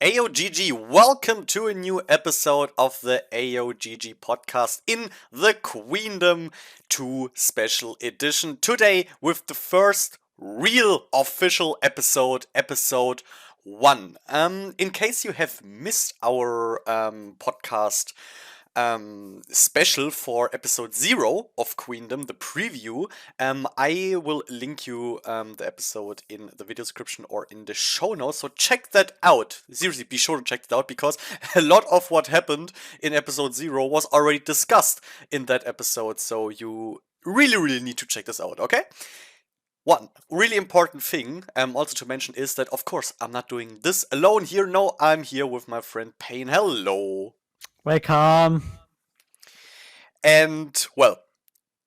AyoGG, welcome to a new episode of the AyoGG podcast in the Queendom 2 special edition. Today with the first real official episode, episode 1. In case you have missed our podcast special for episode 0 of Queendom, the preview, I will link you the episode in the video description or in the show notes, so check that out. Seriously, be sure to check it out, because a lot of what happened in episode 0 was already discussed in that episode, so you really need to check this out, okay? One really important thing also to mention is that, of course, I'm not doing this alone here. No, I'm here with my friend Payne. Hello. Welcome. And, well,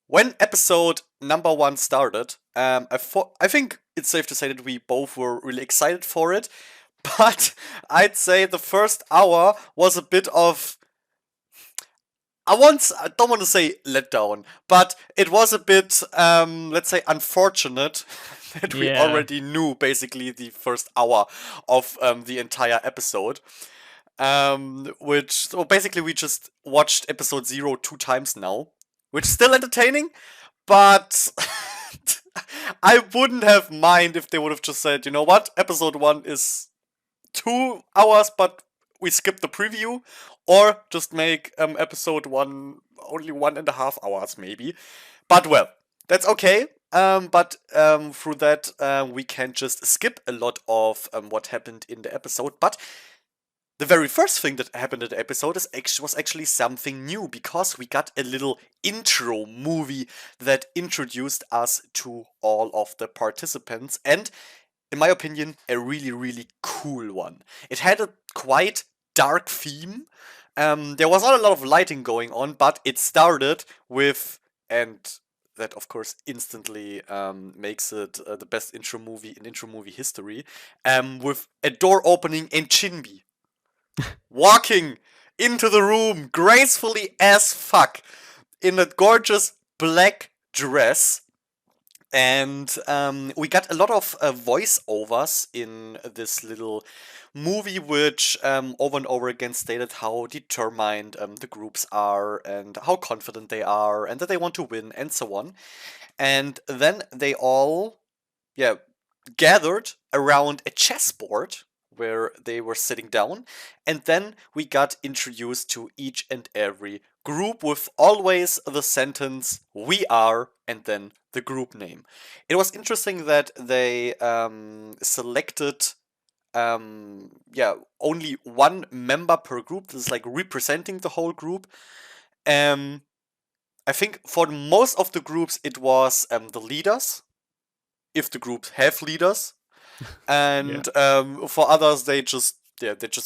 when episode number 1 started, I think it's safe to say that we both were really excited for it, but I'd say the first hour was a bit of, I don't want to say letdown, but it was a bit, let's say, unfortunate that we already knew basically the first hour of the entire episode. So basically we just watched episode 0 2 times now, which is still entertaining, but I wouldn't have mind if they would have just said, you know what, episode 1 is 2 hours, but we skip the preview, or just make episode 1 only 1.5 hours maybe. But well, that's okay. But through that we can just skip a lot of what happened in the episode. But the very first thing that happened in the episode was actually something new, because we got a little intro movie that introduced us to all of the participants, and in my opinion, a really cool one. It had a quite dark theme. There was not a lot of lighting going on, but it started with, and that of course instantly makes it the best intro movie in intro movie history, with a door opening and Chinbi walking into the room gracefully as fuck in a gorgeous black dress. And we got a lot of voiceovers in this little movie, which over and over again stated how determined the groups are and how confident they are and that they want to win and so on. And then they all gathered around a chessboard where they were sitting down, and then we got introduced to each and every group with always the sentence "we are" and then the group name. It was interesting that they selected only one member per group. This is like representing the whole group. I think for most of the groups it was the leaders, if the groups have leaders. And for others, they just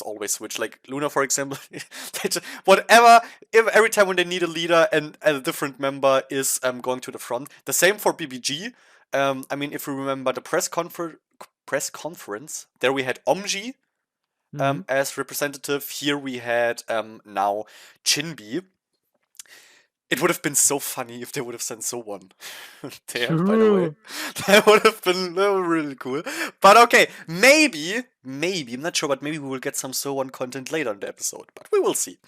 always switch. Like LOONA, for example, every time when they need a leader and a different member is going to the front. The same for BBG. I mean, if you remember the press conference, there we had OMG as representative. Here we had now Chinbi. It would have been so funny if they would have sent So-won there, by the way. That would have been really cool. But okay, maybe, I'm not sure, but maybe we will get some So-won content later in the episode. But we will see.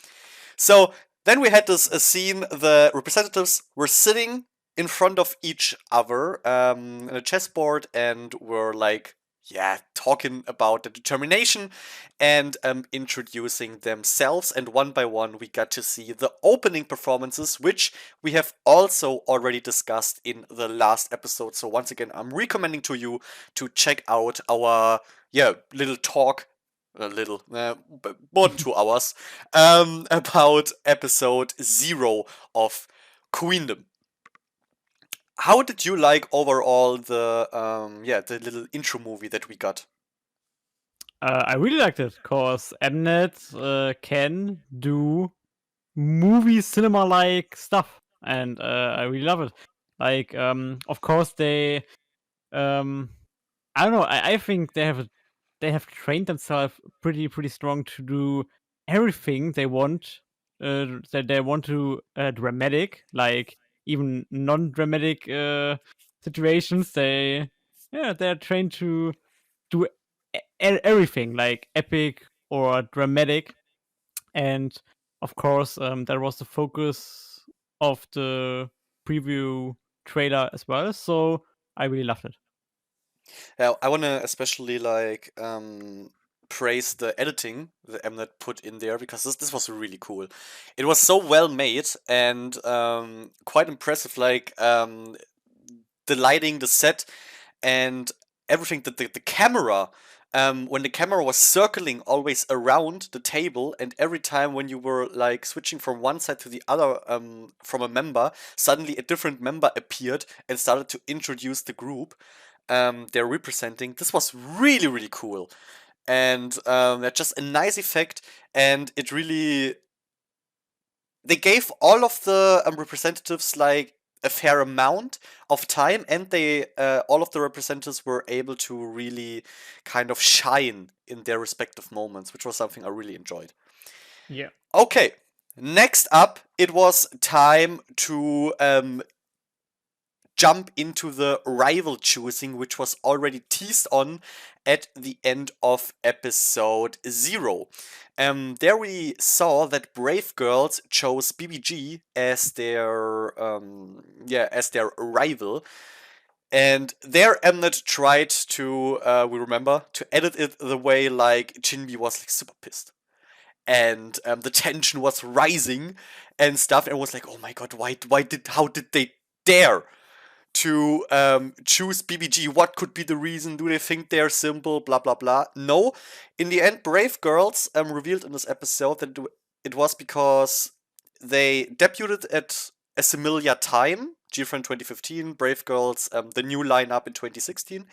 So then we had this scene. The representatives were sitting in front of each other in a chessboard and were like, talking about the determination and introducing themselves. And one by one, we got to see the opening performances, which we have also already discussed in the last episode. So once again, I'm recommending to you to check out our little talk, more than 2 hours, about episode 0 of Queendom. How did you like overall the little intro movie that we got? I really liked it, because Mnet can do movie cinema-like stuff, and I really love it. Like, of course, they, I don't know. I think they have trained themselves pretty strong to do everything they want. That they want to dramatic, like even non-dramatic situations. They're trained to do everything, like epic or dramatic. And of course, that was the focus of the preview trailer as well. So I really loved it. Yeah, I want to especially like praise the editing that Mnet put in there because this was really cool. It was so well made and quite impressive. Like the lighting, the set, and everything. The camera. When the camera was circling always around the table, and every time when you were like switching from one side to the other from a member, suddenly a different member appeared and started to introduce the group they're representing. This was really, really cool. And that's just a nice effect, and it really. They gave all of the representatives like a fair amount of time, and they all of the representatives were able to really kind of shine in their respective moments, which was something I really enjoyed. Yeah. Okay, next up, it was time to jump into the rival choosing, which was already teased on at the end of episode 0. There we saw that Brave Girls chose BBG as their as their rival. And there Mnet tried to, we remember, to edit it the way like Jinbi was like super pissed. And the tension was rising and stuff, and was like, oh my god, how did they dare to choose BBG? What could be the reason? Do they think they're simple? Blah blah blah. No, in the end, Brave Girls revealed in this episode that it was because they debuted at a similar time, GFriend 2015, Brave Girls, the new lineup in 2016,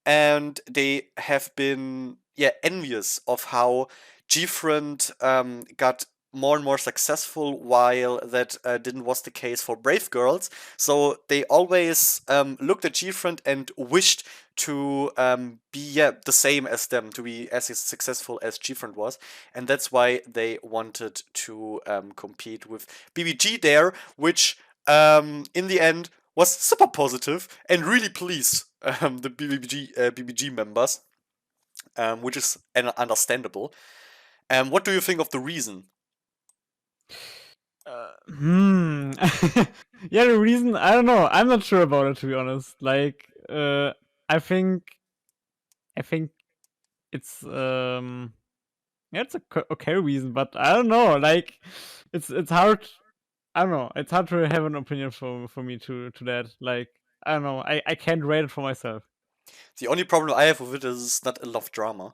and they have been envious of how GFriend got more and more successful, while that didn't was the case for Brave Girls. So they always looked at GFriend and wished to be the same as them, to be as successful as GFriend was, and that's why they wanted to compete with BBG there, which in the end was super positive and really pleased the BBG members, which is understandable. What do you think of the reason? Hmm. Yeah, the reason I don't know. I'm not sure about it, to be honest. Like, I think, I think it's yeah, it's a okay reason, but I don't know. Like, it's hard. I don't know. It's hard to have an opinion for me to that. Like, I don't know. I can't rate it for myself. The only problem I have with it is it's not a love drama.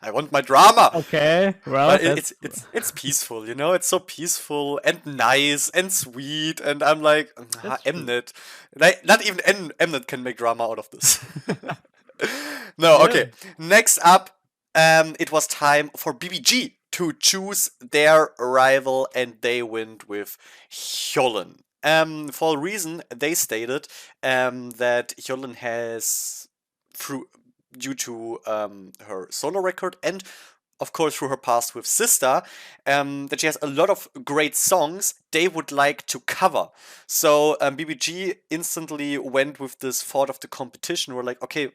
I want my drama, Okay, well, but that's it's peaceful, you know. It's so peaceful and nice and sweet, and I'm like, that's true. Mnet, like, not even Mnet can make drama out of this. No, Yeah. okay. Next up, it was time for BBG to choose their rival, and they went with Hyolin. For a reason, they stated that Hyolin has, through due to her solo record and of course through her past with Sister, that she has a lot of great songs they would like to cover. So BBG instantly went with this thought of the competition. We're like, okay,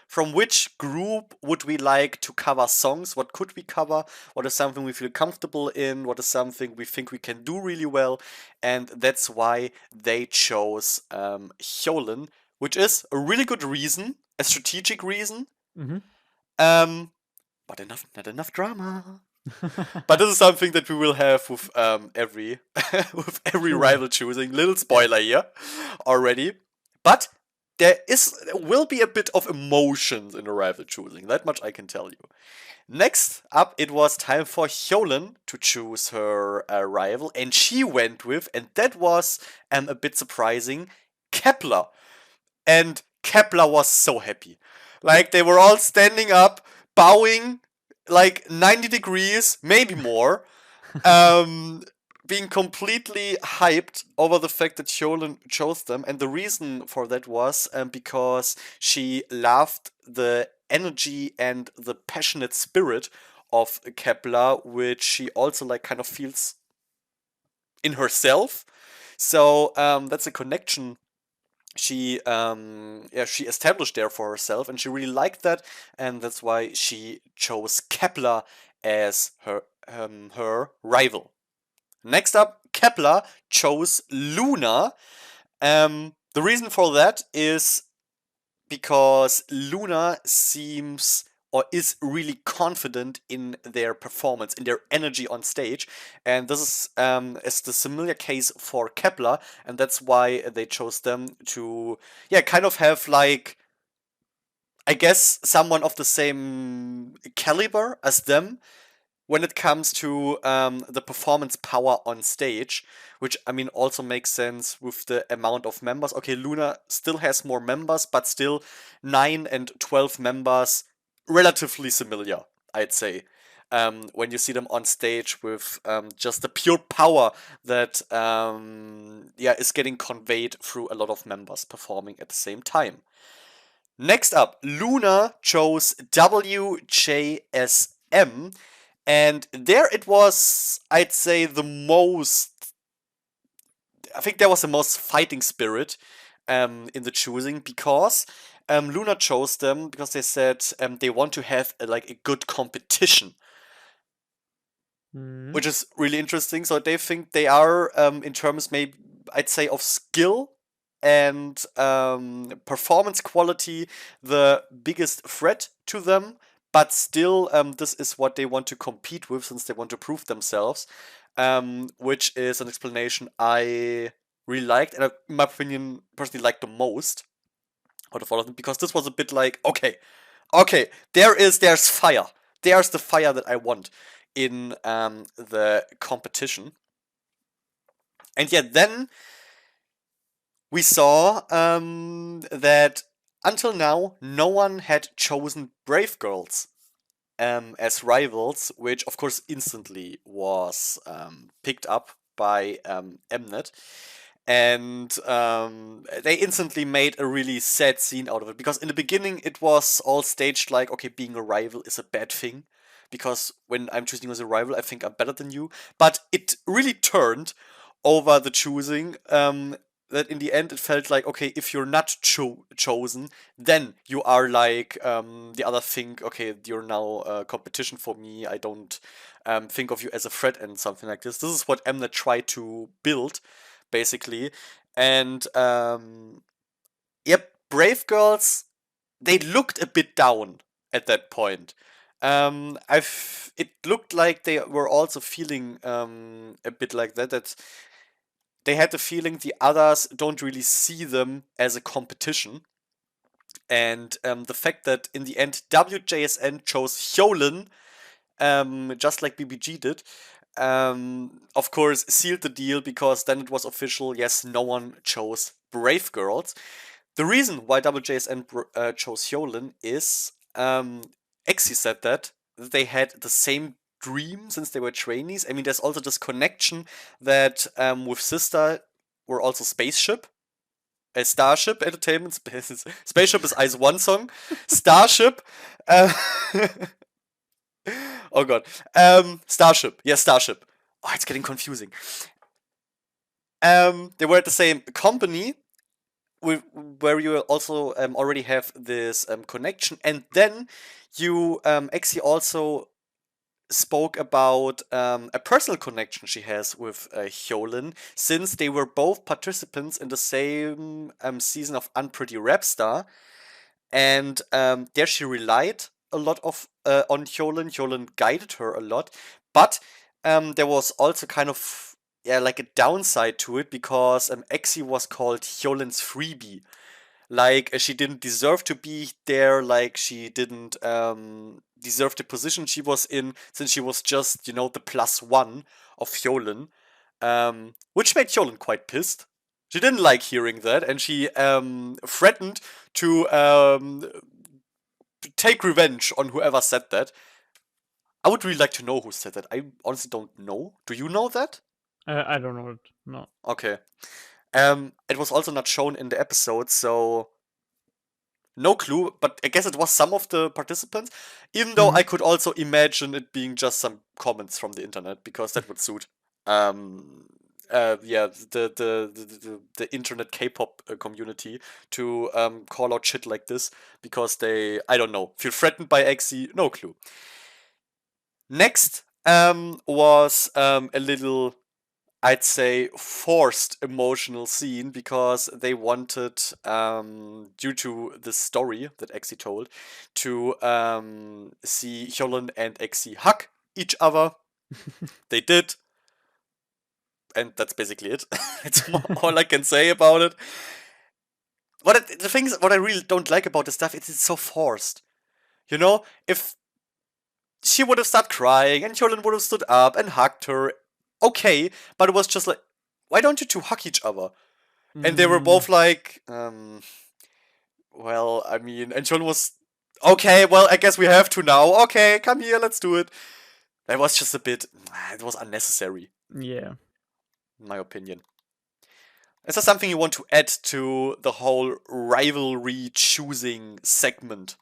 from which group would we like to cover songs? What could we cover? What is something we feel comfortable in? What is something we think we can do really well? And that's why they chose Hyolin, which is a really good reason, a strategic reason. Mm-hmm. Um, but not enough drama. But this is something that we will have with every with every True. rival choosing. Little spoiler here already, but there will be a bit of emotions in the rival choosing. That much I can tell you. Next up, it was time for Hyolin to choose her rival, and she went with, and that was a bit surprising, Kepler. And Kepler was so happy. Yep. Like, they were all standing up, bowing like 90 degrees, maybe more, um, being completely hyped over the fact that Hyolin chose them. And the reason for that was because she loved the energy and the passionate spirit of Kepler, which she also like kind of feels in herself. So that's a connection she established there for herself, and she really liked that, and that's why she chose Kepler as her rival. Next up, Kepler chose LOONA. The reason for that is because LOONA seems or is really confident in their performance, in their energy on stage, and this is the similar case for Kepler, and that's why they chose them to, yeah, kind of have like, I guess, someone of the same caliber as them when it comes to the performance power on stage, which I mean also makes sense with the amount of members. Okay, LOONA still has more members, but still 9 and 12 members, relatively similar, I'd say. When you see them on stage with just the pure power that yeah, is getting conveyed through a lot of members performing at the same time. Next up, LOONA chose WJSN, and there it was, I'd say, I think there was the most fighting spirit in the choosing, because LOONA chose them because they said they want to have like a good competition, Mhm. which is really interesting. So they think they are, in terms, maybe I'd say, of skill and performance quality, the biggest threat to them. But still, this is what they want to compete with, since they want to prove themselves, which is an explanation I really liked, and in my opinion, personally liked the most out of all of them, because this was a bit like, okay, there's fire. There's the fire that I want in the competition. And yet then we saw that until now, no one had chosen Brave Girls as rivals, which of course instantly was picked up by Mnet. And they instantly made a really sad scene out of it, because in the beginning it was all staged like, okay, being a rival is a bad thing, because when I'm choosing you as a rival, I think I'm better than you. But it really turned over the choosing, that in the end it felt like, okay, if you're not chosen, then you are like, the other think, okay, you're now a competition for me, I don't think of you as a threat, and something like this. This is what Mnet tried to build, basically. And yep, Brave Girls, they looked a bit down at that point. It looked like they were also feeling a bit like that, that they had the feeling the others don't really see them as a competition. And the fact that in the end WJSN chose Hyolin, just like BBG did, of course, sealed the deal, because then it was official. Yes, no one chose Brave Girls. The reason why WJSN chose Hyolin is, Exi said that they had the same dream since they were trainees. I mean, there's also this connection that with Sister were also Spaceship. Starship Entertainment. Spaceship is Ice One song. Starship. Uh, oh god. Starship. Yeah, Starship. Oh, it's getting confusing. They were at the same company, where you also already have this connection, and then you actually also spoke about a personal connection she has with Hyolin, since they were both participants in the same season of Unpretty Rap Star, and there she relied a lot of on Hyolin. Hyolin guided her a lot, but there was also kind of, yeah, like a downside to it, because Exi was called Hyolin's freebie. Like, she didn't deserve to be there, like she didn't deserve the position she was in, since she was just, the +1 of Hyolin, which made Hyolin quite pissed. She didn't like hearing that, and she threatened to take revenge on whoever said that. I would really like to know who said that. I honestly don't know. Do you know that? I don't know it. No. Okay. It was also not shown in the episode, so no clue, but I guess it was some of the participants, even though I could also imagine it being just some comments from the internet, because that would suit. the internet K-pop community to call out shit like this because they, I don't know, feel threatened by AyoGG. No clue. Next was a little, I'd say, forced emotional scene because they wanted, due to the story that AyoGG told, to see Hyolin and AyoGG hug each other. They did, and that's basically it. It's all I can say about it. The thing is, what I really don't like about this stuff, it's so forced. You know, if she would have started crying and Hyolin would have stood up and hugged her, okay, but it was just like, why don't you two hug each other? And they were both like, well, I mean, and Hyolin was, okay, well, I guess we have to now. Okay, come here, let's do it. That was just a bit, it was unnecessary. Yeah. In my opinion. Is there something you want to add to the whole rivalry choosing segment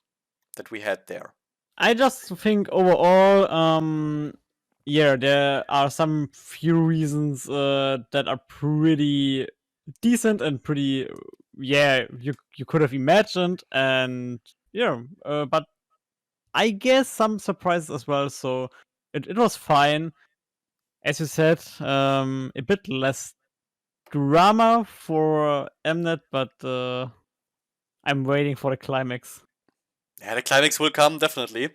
that we had there? I just think overall, yeah, there are some few reasons that are pretty decent and pretty, yeah, you could have imagined, and yeah, but I guess some surprises as well. So it was fine, as you said, a bit less drama for Mnet, but I'm waiting for the climax. Yeah, the climax will come, definitely.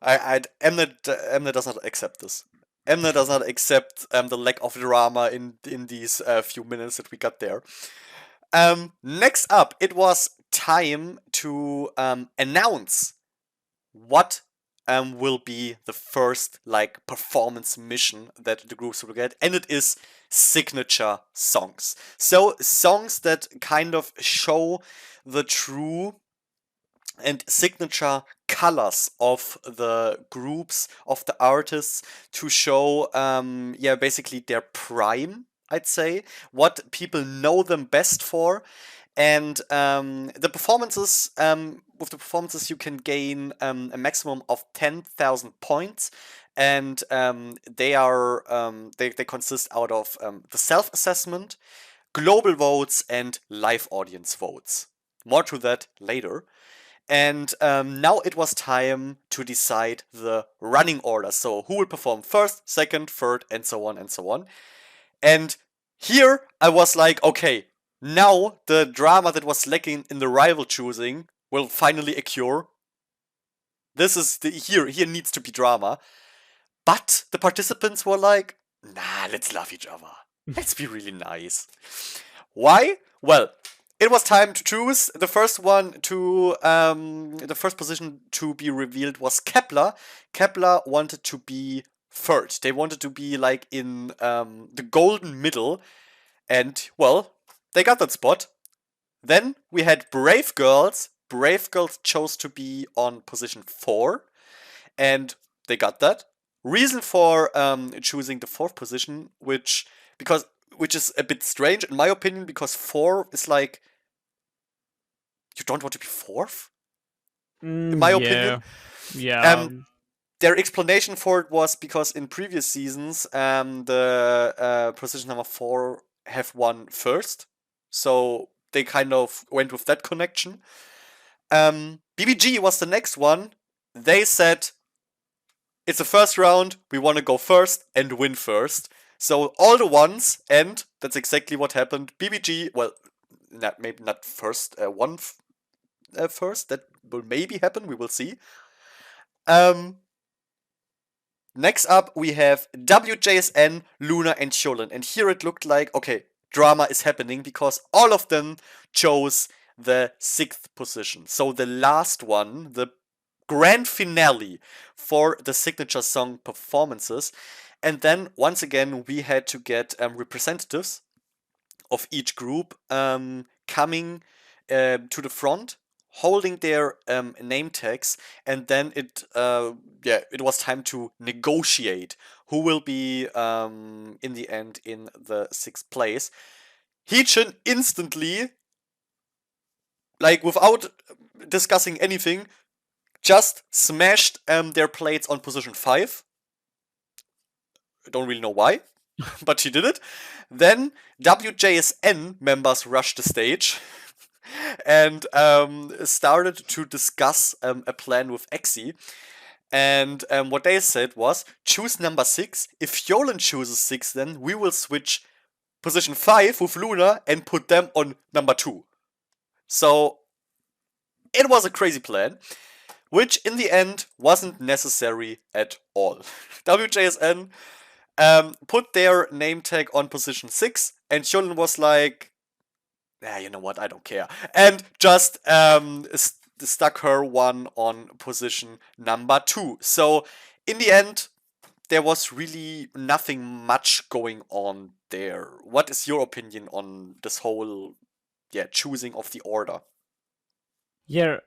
Mnet does not accept this. Mnet does not accept the lack of drama in these few minutes that we got there. Next up, it was time to announce what will be the first like performance mission that the groups will get, and it is signature songs. So songs that kind of show the true and signature colors of the groups, of the artists, to show basically their prime, I'd say, what people know them best for. And the performances, with the performances, you can gain a maximum of 10,000 points, and they consist out of the self-assessment, global votes, and live audience votes. More to that later. And now it was time to decide the running order. So who will perform first, second, third, and so on and so on. And here I was like, okay, now the drama that was lacking in the rival choosing will finally occur. This is here needs to be drama. But the participants were like, nah, let's love each other. Let's be really nice. Why? Well, it was time to choose. The first position to be revealed was Kepler. Kepler wanted to be third. They wanted to be like in the golden middle, and well, they got that spot. Then we had Brave Girls. Brave Girls chose to be on position 4, and they got that. Reason for choosing the 4th position, which is a bit strange in my opinion, because 4 is like, you don't want to be 4th? In my opinion. Yeah. Their explanation for it was because in previous seasons, the position number 4 have won first. So they kind of went with that connection. BBG was the next one. They said, it's the first round, we want to go first and win first. So all the ones, and that's exactly what happened. BBG, well, maybe not first, first. That will maybe happen, we will see. Next up, we have WJSN, LOONA, and Hyolin. And here it looked like, okay, drama is happening because all of them chose the 6th position. So the last one, the grand finale for the signature song performances. And then, once again, we had to get representatives of each group coming to the front, holding their name tags, and then it was time to negotiate who will be in the end in the 6th place. Heechin instantly, like without discussing anything, just smashed their plates on position 5. I don't really know why. but she did it. Then WJSN members rushed the stage and started to discuss a plan with EXI. And what they said was, choose number 6. If Hyolin chooses 6, then we will switch position 5 with LOONA and put them on number 2. So it was a crazy plan, which in the end wasn't necessary at all. WJSN put their name tag on position 6, and Hyolin was like, you know what, I don't care. And just stuck her one on position number 2. So in the end, there was really nothing much going on there. What is your opinion on this whole choosing of the order? Yeah,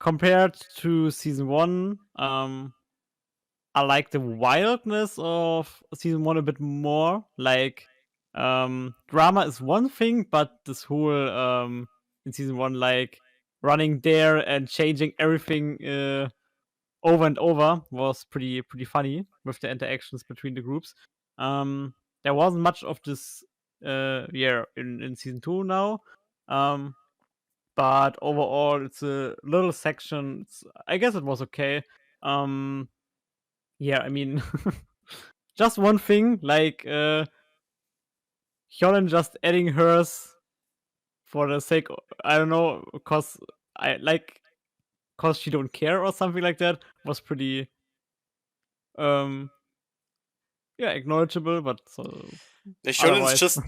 compared to season 1, I like the wildness of season 1 a bit more. Like, drama is one thing, but this whole in season 1, like running there and changing everything over and over was pretty funny with the interactions between the groups. There wasn't much of this in season 2 now. But overall it's a little section. I guess it was okay. Yeah, I mean, just one thing, like Hyolin just adding hers for the sake, I don't know, cause she don't care or something like that was pretty um acknowledgeable, but Hyolin's otherwise. just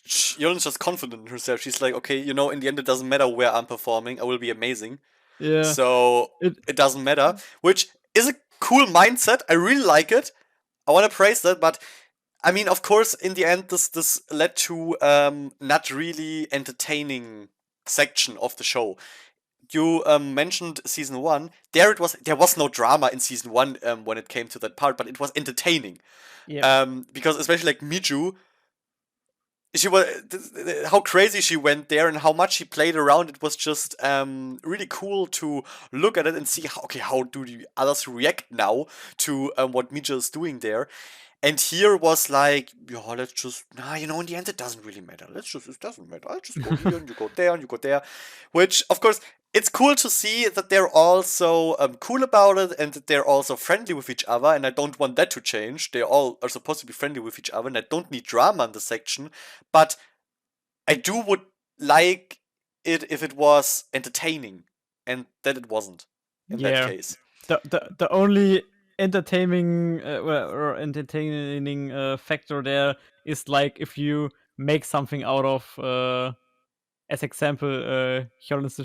Hyolin's just confident in herself. She's like, okay, in the end it doesn't matter where I'm performing, I will be amazing. Yeah, So it it doesn't matter. Which is a cool mindset. I really like it. I wanna praise that, but I mean, of course, in the end, this led to not really entertaining section of the show. You mentioned season 1. There was no drama in season 1 when it came to that part, but it was entertaining. yeah. Because especially like Miju, she was how crazy she went there and how much she played around. It was just really cool to look at it and see how do the others react now to what Miju is doing there. And here was like, let's just, in the end, it doesn't really matter. It doesn't matter. I'll just go here and you go there and you go there. Which, of course, it's cool to see that they're also cool about it and that they're also friendly with each other. And I don't want that to change. They all are supposed to be friendly with each other. And I don't need drama in the section. But I would like it if it was entertaining. And that it wasn't in that Yeah. case. The only entertaining factor there is like if you make something out of as example Hyolin's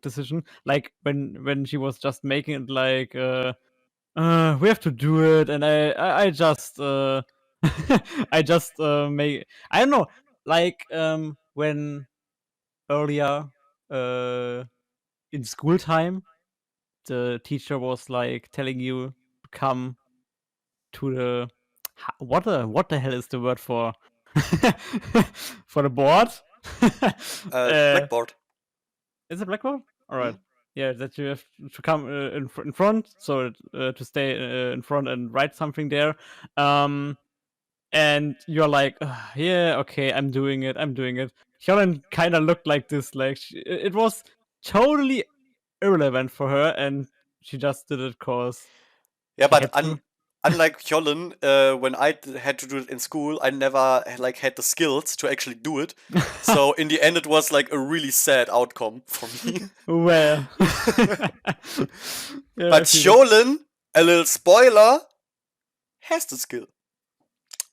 decision, like when she was just making it like we have to do it, and I just I just make, I don't know, like when earlier in school time the teacher was like telling you come to the what the hell is the word for for the board? uh, Blackboard. is it blackboard? All right. Mhm. Yeah, that you have to come in front, so to stay in front and write something there. And you're like, "Ugh, yeah, okay, I'm doing it. Hyolyn kind of looked like this, like it was totally irrelevant for her, and she just did it cause Yeah, she but had to. unlike Hyolyn, when I had to do it in school, I never had the skills to actually do it. So in the end, it was like a really sad outcome for me. Well, yeah, I But feel it. Hyolyn, a little spoiler, has the skill.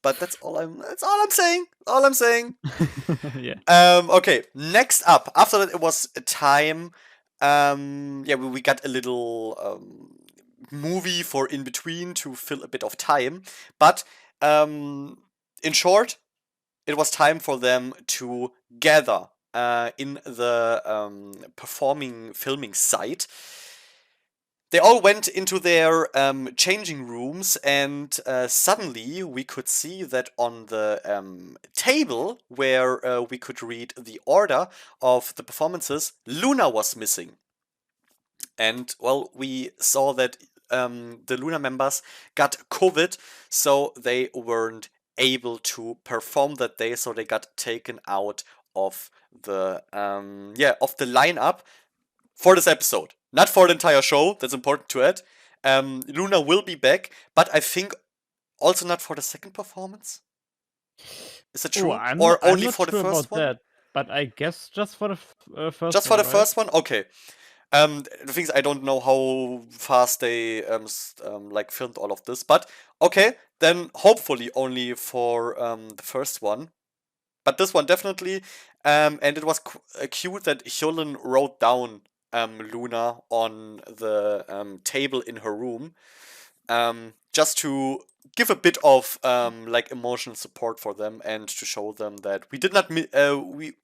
But that's all I'm saying. All I'm saying. Yeah. Okay, next up. After that, it was a time. We got a little movie for in between to fill a bit of time. But in short, it was time for them to gather in the performing filming site. They all went into their changing rooms, and suddenly we could see that on the table where we could read the order of the performances, LOONA was missing. And, well, we saw that the LOONA members got COVID, so they weren't able to perform that day, so they got taken out of the of the lineup for this episode, not for the entire show. That's important to add. LOONA will be back, but I think also not for the second performance. Is that true? Or I'm only not for the sure first about one? that, but I guess just for the first Just for one, the right? first one? Okay. The thing is, I don't know how fast they like filmed all of this, but okay, then hopefully only for the first one. But this one definitely, and it was cute that Hyolin wrote down LOONA on the table in her room, just to give a bit of like emotional support for them and to show them that we did not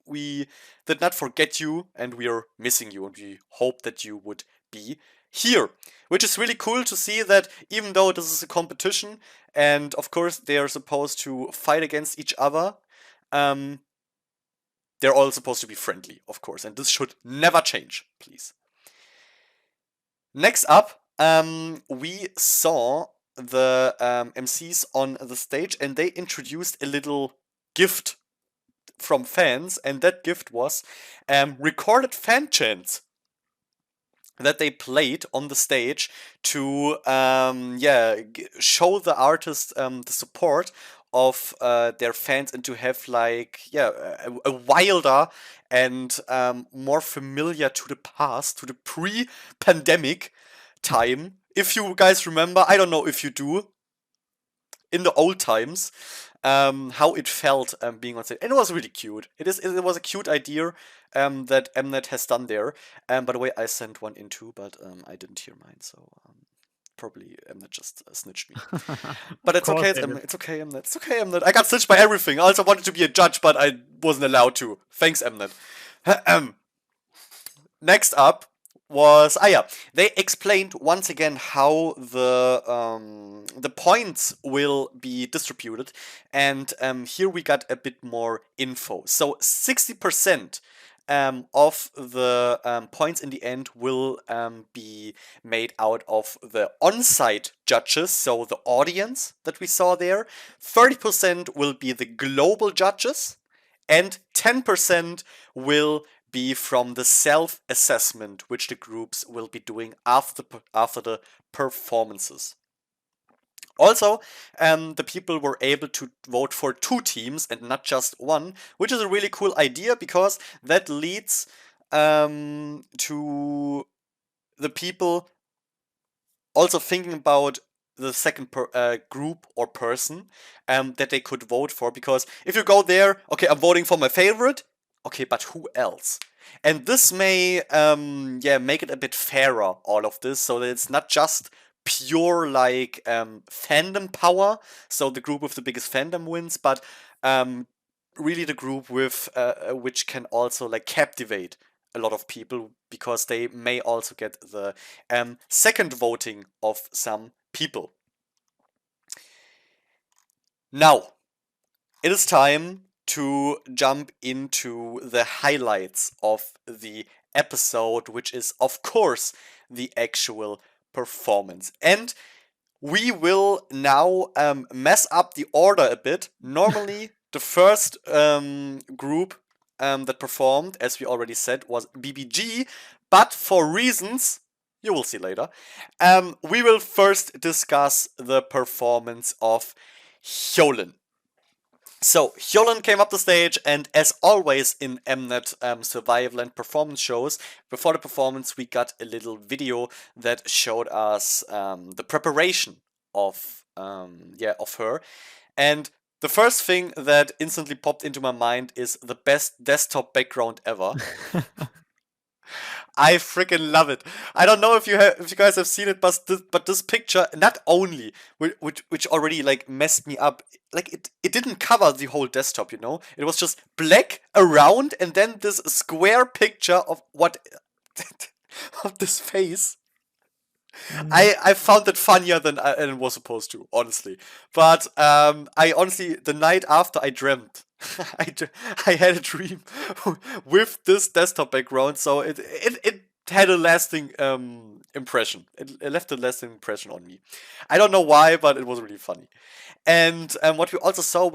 we did not forget you and we are missing you and we hope that you would be here, which is really cool to see that even though this is a competition and of course they are supposed to fight against each other, they're all supposed to be friendly, of course, and this should never change, please. Next up, we saw the MCs on the stage and they introduced a little gift from fans, and that gift was recorded fan chants that they played on the stage to show the artists the support of their fans and to have like a wilder and more familiar to the past, to the pre-pandemic time. If you guys remember, I don't know if you do, in the old times, how it felt being on stage, and it was really cute. It was a cute idea that Mnet has done there. By the way, I sent one in too, but I didn't hear mine, so probably Mnet just snitched me. But it's okay. It's okay, Mnet. It's okay, Mnet. I got snitched by everything. I also wanted to be a judge, but I wasn't allowed to. Thanks, Mnet. Next up was they explained once again how the points will be distributed, and here we got a bit more info. So 60% of the points in the end will be made out of the on-site judges, so the audience that we saw there. 30% will be the global judges, and 10% will be from the self-assessment which the groups will be doing after the performances. Also, the people were able to vote for 2 teams and not just one, which is a really cool idea because that leads to the people also thinking about the second group or person that they could vote for. Because if you go there, okay, I'm voting for my favorite, okay, but who else? And this may make it a bit fairer, all of this, so that it's not just pure like fandom power, so the group with the biggest fandom wins, but really the group with which can also like captivate a lot of people, because they may also get the second voting of some people. Now, it is time to jump into the highlights of the episode, which is, of course, the actual performance. And we will now mess up the order a bit. Normally, the first group that performed, as we already said, was BBG, but for reasons you will see later, we will first discuss the performance of Hyolin. So, Hyolin came up the stage, and as always in Mnet survival and performance shows, before the performance we got a little video that showed us the preparation of her. And the first thing that instantly popped into my mind is the best desktop background ever. I freaking love it. I don't know if you guys have seen it, but this picture, not only which already like messed me up, like it didn't cover the whole desktop, you know. It was just black around, and then this square picture of what of this face. I found it funnier than it was supposed to, honestly. But I honestly, the night after I dreamt, I had a dream with this desktop background, so it had a lasting impression. It left a lasting impression on me. I don't know why, but it was really funny. And what we also saw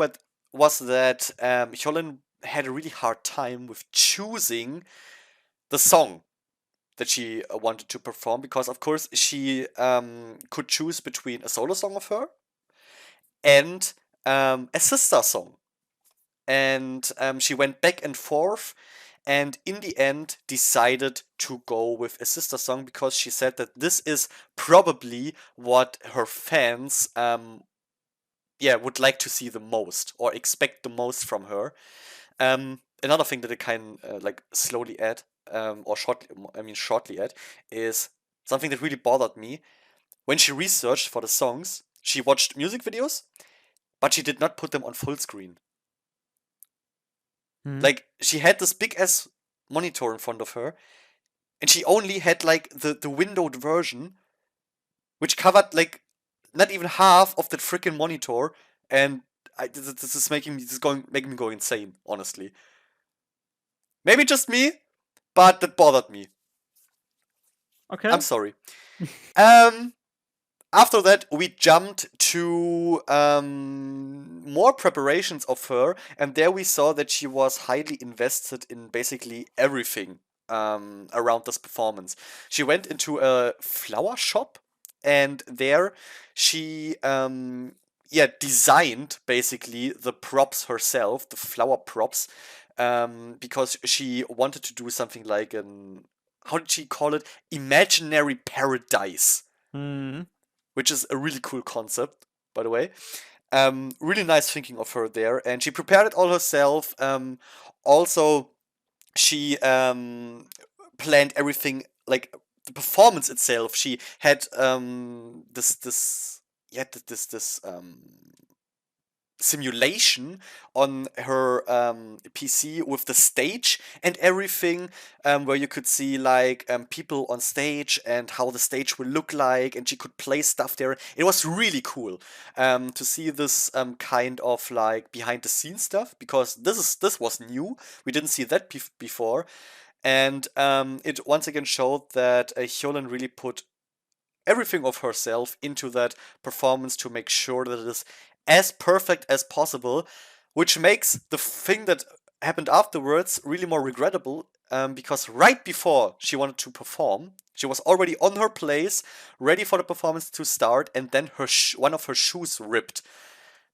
was that Hyolin had a really hard time with choosing the song that she wanted to perform because, of course, she could choose between a solo song of her and a sister song. And she went back and forth and in the end decided to go with a sister song because she said that this is probably what her fans would like to see the most or expect the most from her. Another thing that I can like slowly add or shortly add is something that really bothered me. When she researched for the songs, she watched music videos, but she did not put them on full screen. Like, she had this big ass monitor in front of her, and she only had like the windowed version, which covered like not even half of that freaking monitor, and this is making me go insane, honestly. Maybe just me, but that bothered me. Okay. I'm sorry. After that, we jumped to more preparations of her, and there we saw that she was highly invested in basically everything around this performance. She went into a flower shop, and there she designed basically the props herself, the flower props, because she wanted to do something like an, how did she call it? Imaginary paradise. Which is a really cool concept, by the way. Really nice thinking of her there, and she prepared it all herself. Also, she planned everything, like the performance itself. She had this simulation on her PC with the stage and everything, where you could see like people on stage and how the stage will look like, and she could play stuff there. It was really cool to see this kind of like behind the scenes stuff, because this was new. We didn't see that before, and it once again showed that Hyolin really put everything of herself into that performance to make sure that it is as perfect as possible, which makes the thing that happened afterwards really more regrettable, because right before she wanted to perform, she was already on her place, ready for the performance to start, and then one of her shoes ripped.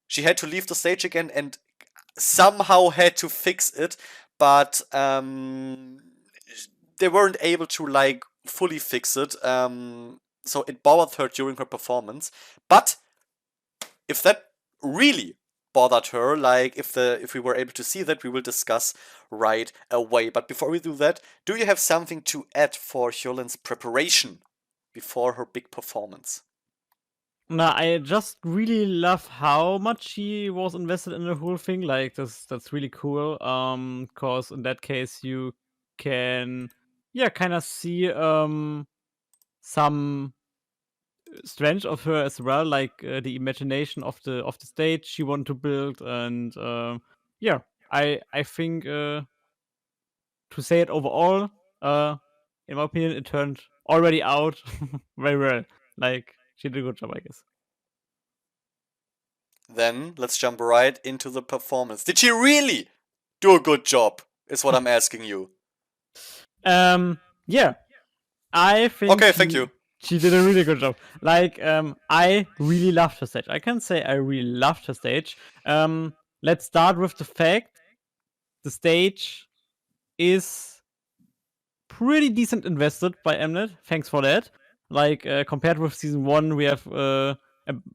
She had to leave the stage again and somehow had to fix it, but they weren't able to like fully fix it. So it bothered her during her performance. But if that really bothered her, like if we were able to see that, we will discuss right away. But before we do that, do you have something to add for Hyolin's preparation before her big performance? Nah, I just really love how much she was invested in the whole thing. Like that's really cool. Cause in that case you can kind of see some strength of her as well, like the imagination of the stage she wanted to build, and I think to say it overall, in my opinion, it turned already out very well. Like she did a good job, I guess. Then let's jump right into the performance. Did she really do a good job? Is what I'm asking you. Yeah, I think. Okay, thank you. She did a really good job. Like, I really loved her stage. I can say I really loved her stage. Let's start with the fact the stage is pretty decent invested by Mnet. Thanks for that. Like, compared with season 1, we have a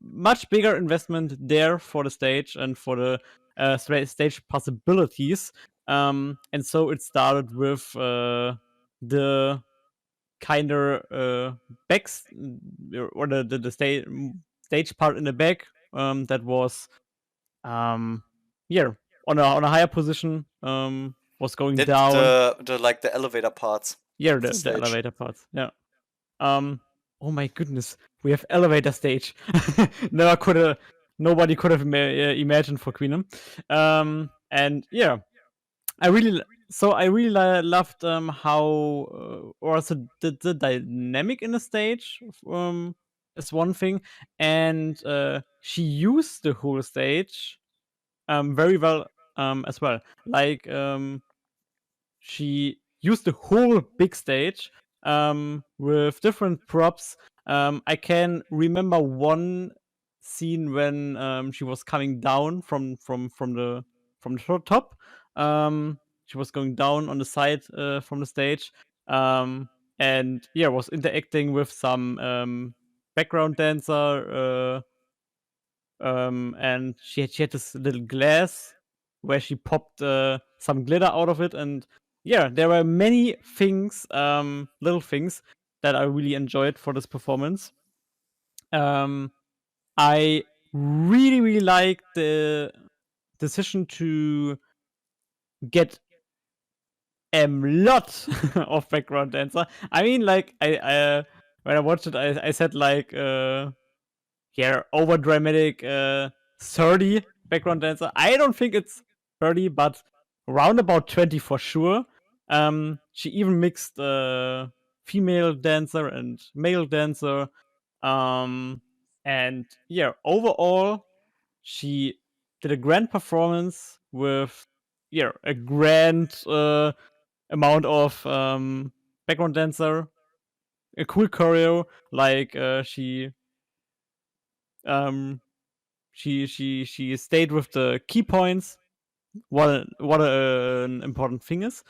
much bigger investment there for the stage and for the stage possibilities. And so it started with the kind of backs or the stage part in the back that was on a higher position, was going down. The like the elevator parts. Yeah, the elevator parts. Yeah. Oh my goodness, we have elevator stage. Nobody could have imagined for Queendom. And yeah, I really loved how or also the dynamic in the stage is one thing, and she used the whole stage very well as well. Like she used the whole big stage with different props. I can remember one scene when she was coming down from the top. She was going down on the side from the stage, um, and yeah, was interacting with some background dancer. And she had this little glass where she popped some glitter out of it, and yeah, there were many things, little things that I really enjoyed for this performance. Um, I really liked the decision to get a lot of background dancer. I mean, like I when I watched it, I said like yeah, over dramatic 30 background dancer. I don't think it's 30, but around about 20 for sure. She even mixed female dancer and male dancer. Um, and yeah, overall, she did a grand performance with yeah a grand amount of background dancer, a cool choreo. Like um, she stayed with the key points. What an important thing is.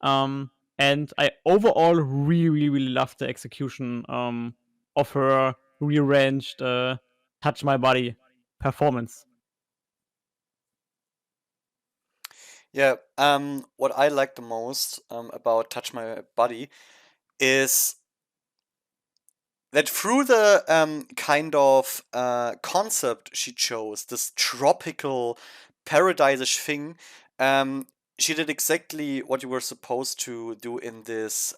Um, and I overall really loved the execution of her rearranged "Touch My Body" performance. Yeah, what I like the most about Touch My Body is that through the kind of concept she chose, this tropical paradise-ish thing, um, she did exactly what you were supposed to do in this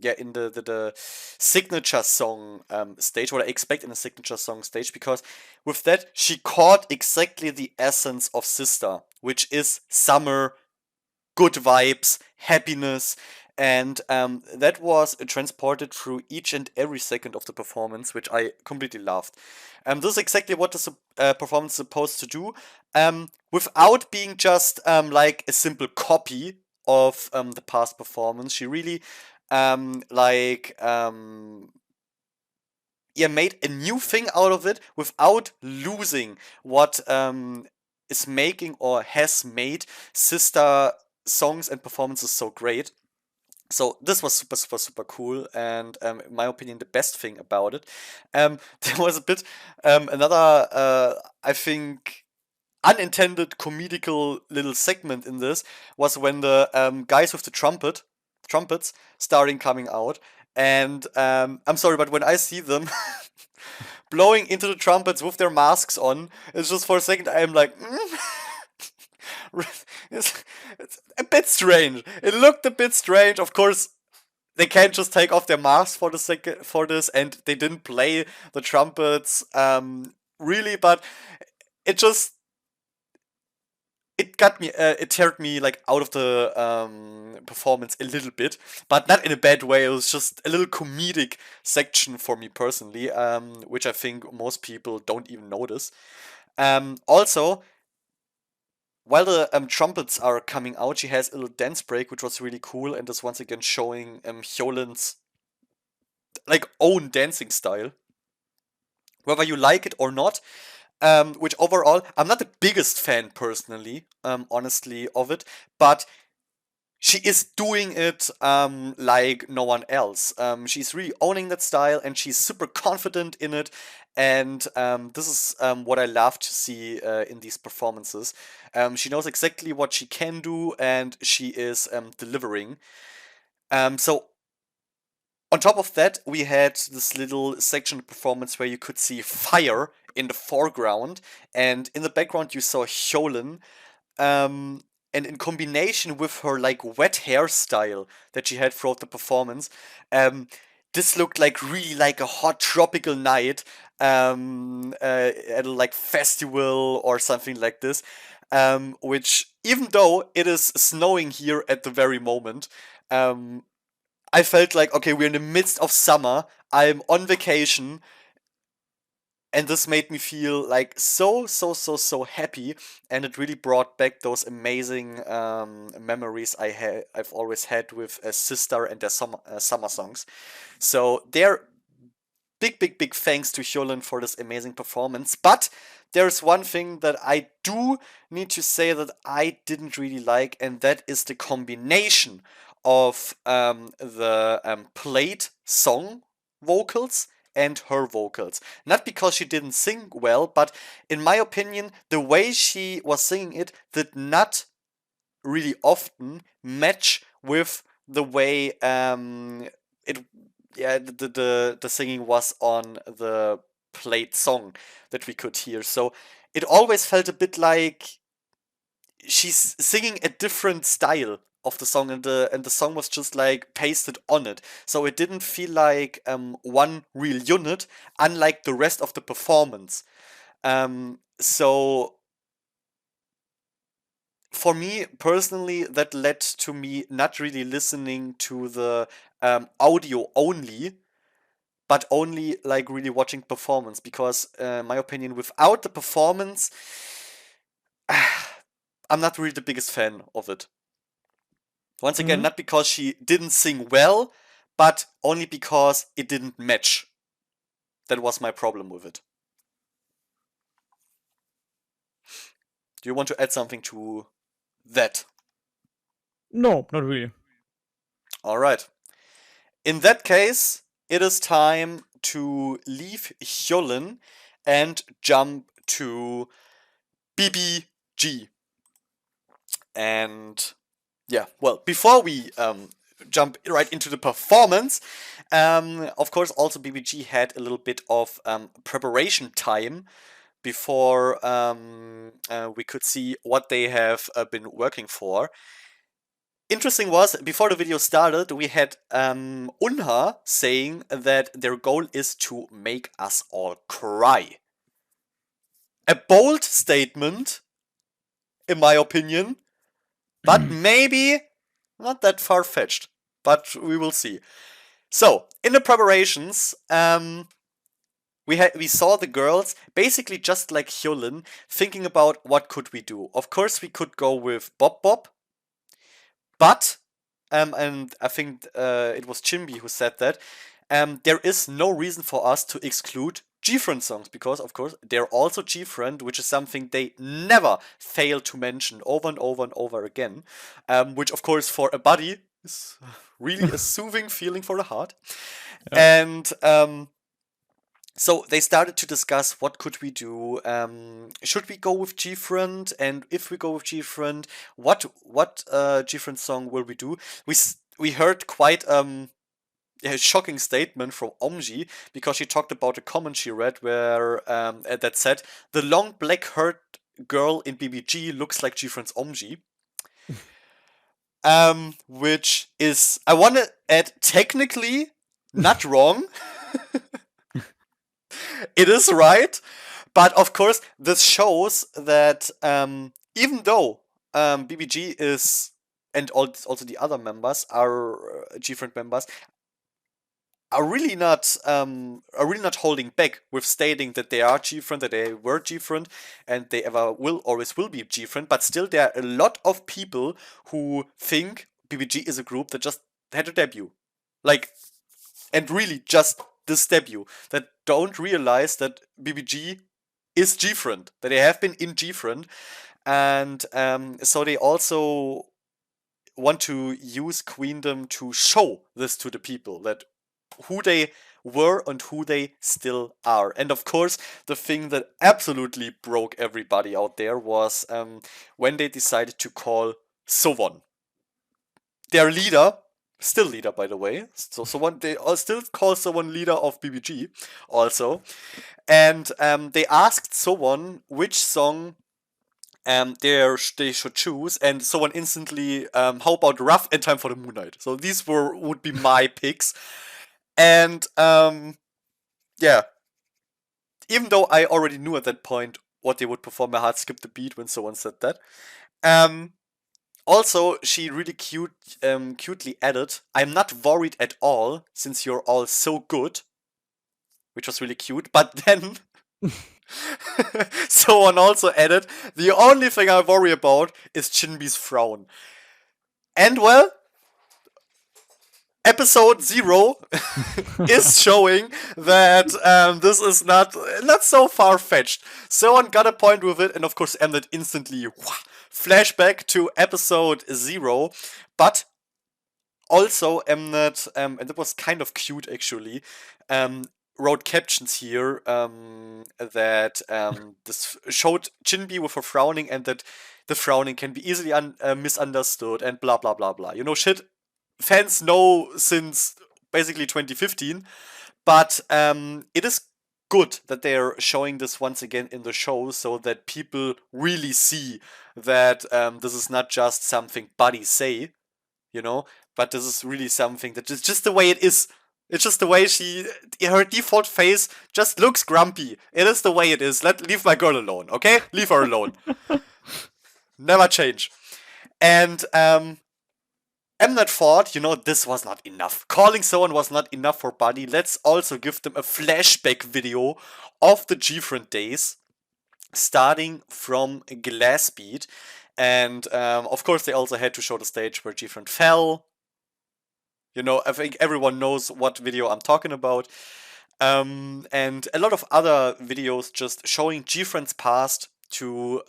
yeah, in the signature song stage, what I expect in a signature song stage, because with that she caught exactly the essence of Sister, which is summer, good vibes, happiness, and that was transported through each and every second of the performance, which I completely loved. This is exactly what the performance is supposed to do, without being just like a simple copy of the past performance. She really like yeah, made a new thing out of it without losing what is making or has made sister songs and performances so great. So this was super cool, and in my opinion, the best thing about it. There was a bit another I think unintended comedical little segment in this was when the guys with the trumpets starting coming out, and I'm sorry, but when I see them blowing into the trumpets with their masks on, it's just for a second I'm like, it's a bit strange. It looked a bit strange. Of course, they can't just take off their masks for the second for this, and they didn't play the trumpets really, but it just it teared me like out of the performance a little bit, but not in a bad way. It was just a little comedic section for me personally, which I think most people don't even notice. Also, while the trumpets are coming out, she has a little dance break, which was really cool, and is once again showing Hyolin's like own dancing style, whether you like it or not. Which overall, I'm not the biggest fan personally, honestly, of it, but she is doing it like no one else. She's really owning that style, and she's super confident in it. And this is what I love to see in these performances. She knows exactly what she can do, and she is delivering. So on top of that, we had this little section performance where you could see fire in the foreground, and in the background you saw Hyolin. Um, and in combination with her like wet hairstyle that she had throughout the performance, um, this looked like really like a hot tropical night at a like festival or something like this. which, even though it is snowing here at the very moment, I felt like, okay, we're in the midst of summer, I'm on vacation, and this made me feel like so happy, and it really brought back those amazing memories I've always had with Sister and their summer songs. So they're big thanks to Hyolin for this amazing performance. But there's one thing that I do need to say that I didn't really like, and that is the combination of the played song vocals and her vocals. Not because she didn't sing well, but in my opinion, the way she was singing it did not really often match with the way it the singing was on the played song that we could hear. So it always felt a bit like she's singing a different style of the song, and the song was just like pasted on it. So it didn't feel like one real unit, unlike the rest of the performance. So for me personally, that led to me not really listening to the audio only, but only like really watching performance, because my opinion, without the performance, I'm not really the biggest fan of it. Once again, Mhm. not because she didn't sing well, but only because it didn't match. That was my problem with it. Do you want to add something to that? No, not really. All right. In that case, it is time to leave Hyolin and jump to BBG. And yeah, well, before we jump right into the performance, of course, also BBG had a little bit of preparation time before we could see what they have been working for. Interesting was, before the video started, we had Unha saying that their goal is to make us all cry. A bold statement, in my opinion, but maybe not that far-fetched. But we will see. So, in the preparations, we saw the girls basically just like Hyolin thinking about what could we do. Of course, we could go with Bob Bob, but and I think it was Chimbi who said that there is no reason for us to exclude G-Friend songs, because of course they're also G-Friend, which is something they never fail to mention over and over and over again, which of course for a buddy is really a soothing feeling for the heart. Yeah. And so they started to discuss what could we do. Should we go with G-Friend? And if we go with G-Friend, what G-Friend song will we do? We heard quite a shocking statement from AyoGG, because she talked about a comment she read where that said, the long black haired girl in BBG looks like G-Friend's AyoGG. Which is, I want to add, technically not wrong. It is right, but of course, this shows that even though BBG is, and also the other members are G-Friend members, are really not holding back with stating that they are G-Friend, that they were G-Friend, and they always will be G-Friend. But still, there are a lot of people who think BBG is a group that just had a debut, like, and really just this debut, that don't realize that BBG is G-Friend, that they have been in G-Friend, and so they also want to use Queendom to show this to the people, that who they were and who they still are. And of course, the thing that absolutely broke everybody out there was when they decided to call Sowon their leader, still leader by the way. So Sowon, they still call Sowon leader of BBG also, and they asked Sowon which song they should choose, and Sowon instantly, how about Rough and Time for the Moonlight? So these would be my picks. And yeah, even though I already knew at that point what they would perform. My heart skipped a beat when someone said that. Also, she really cutely added, "I'm not worried at all since you're all so good," which was really cute. But then someone also added, "The only thing I worry about is Chinbi's frown." And well, episode 0 is showing that this is not so far-fetched. Someone got a point with it, and of course Mnet instantly flashback to episode 0. But also Mnet, and it was kind of cute actually, wrote captions here that this showed Chinbi with her frowning, and that the frowning can be easily misunderstood, and blah blah blah blah. You know, shit fans know since basically 2015. But it is good that they're showing this once again in the show, so that people really see that this is not just something buddies say, you know, but this is really something that is just the way it is. It's just the way her default face just looks grumpy. It is the way it is. Leave my girl alone, okay? Leave her alone. Never change. And Mnet thought, this was not enough. Calling someone was not enough for Buddy. Let's also give them a flashback video of the G-Friend days, starting from Glass Beat. And of course, they also had to show the stage where G-Friend fell. I think everyone knows what video I'm talking about. And a lot of other videos just showing G-Friend's past to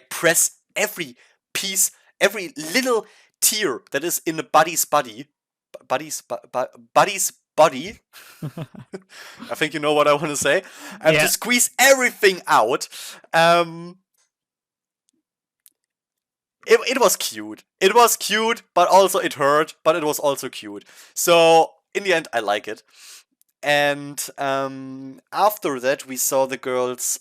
press every piece, every little tear that is in a buddy's body. Buddy's body. I think you know what I want to say. To squeeze everything out. It was cute. It was cute, but also it hurt, but it was also cute. So, in the end, I like it. And after that, we saw the girls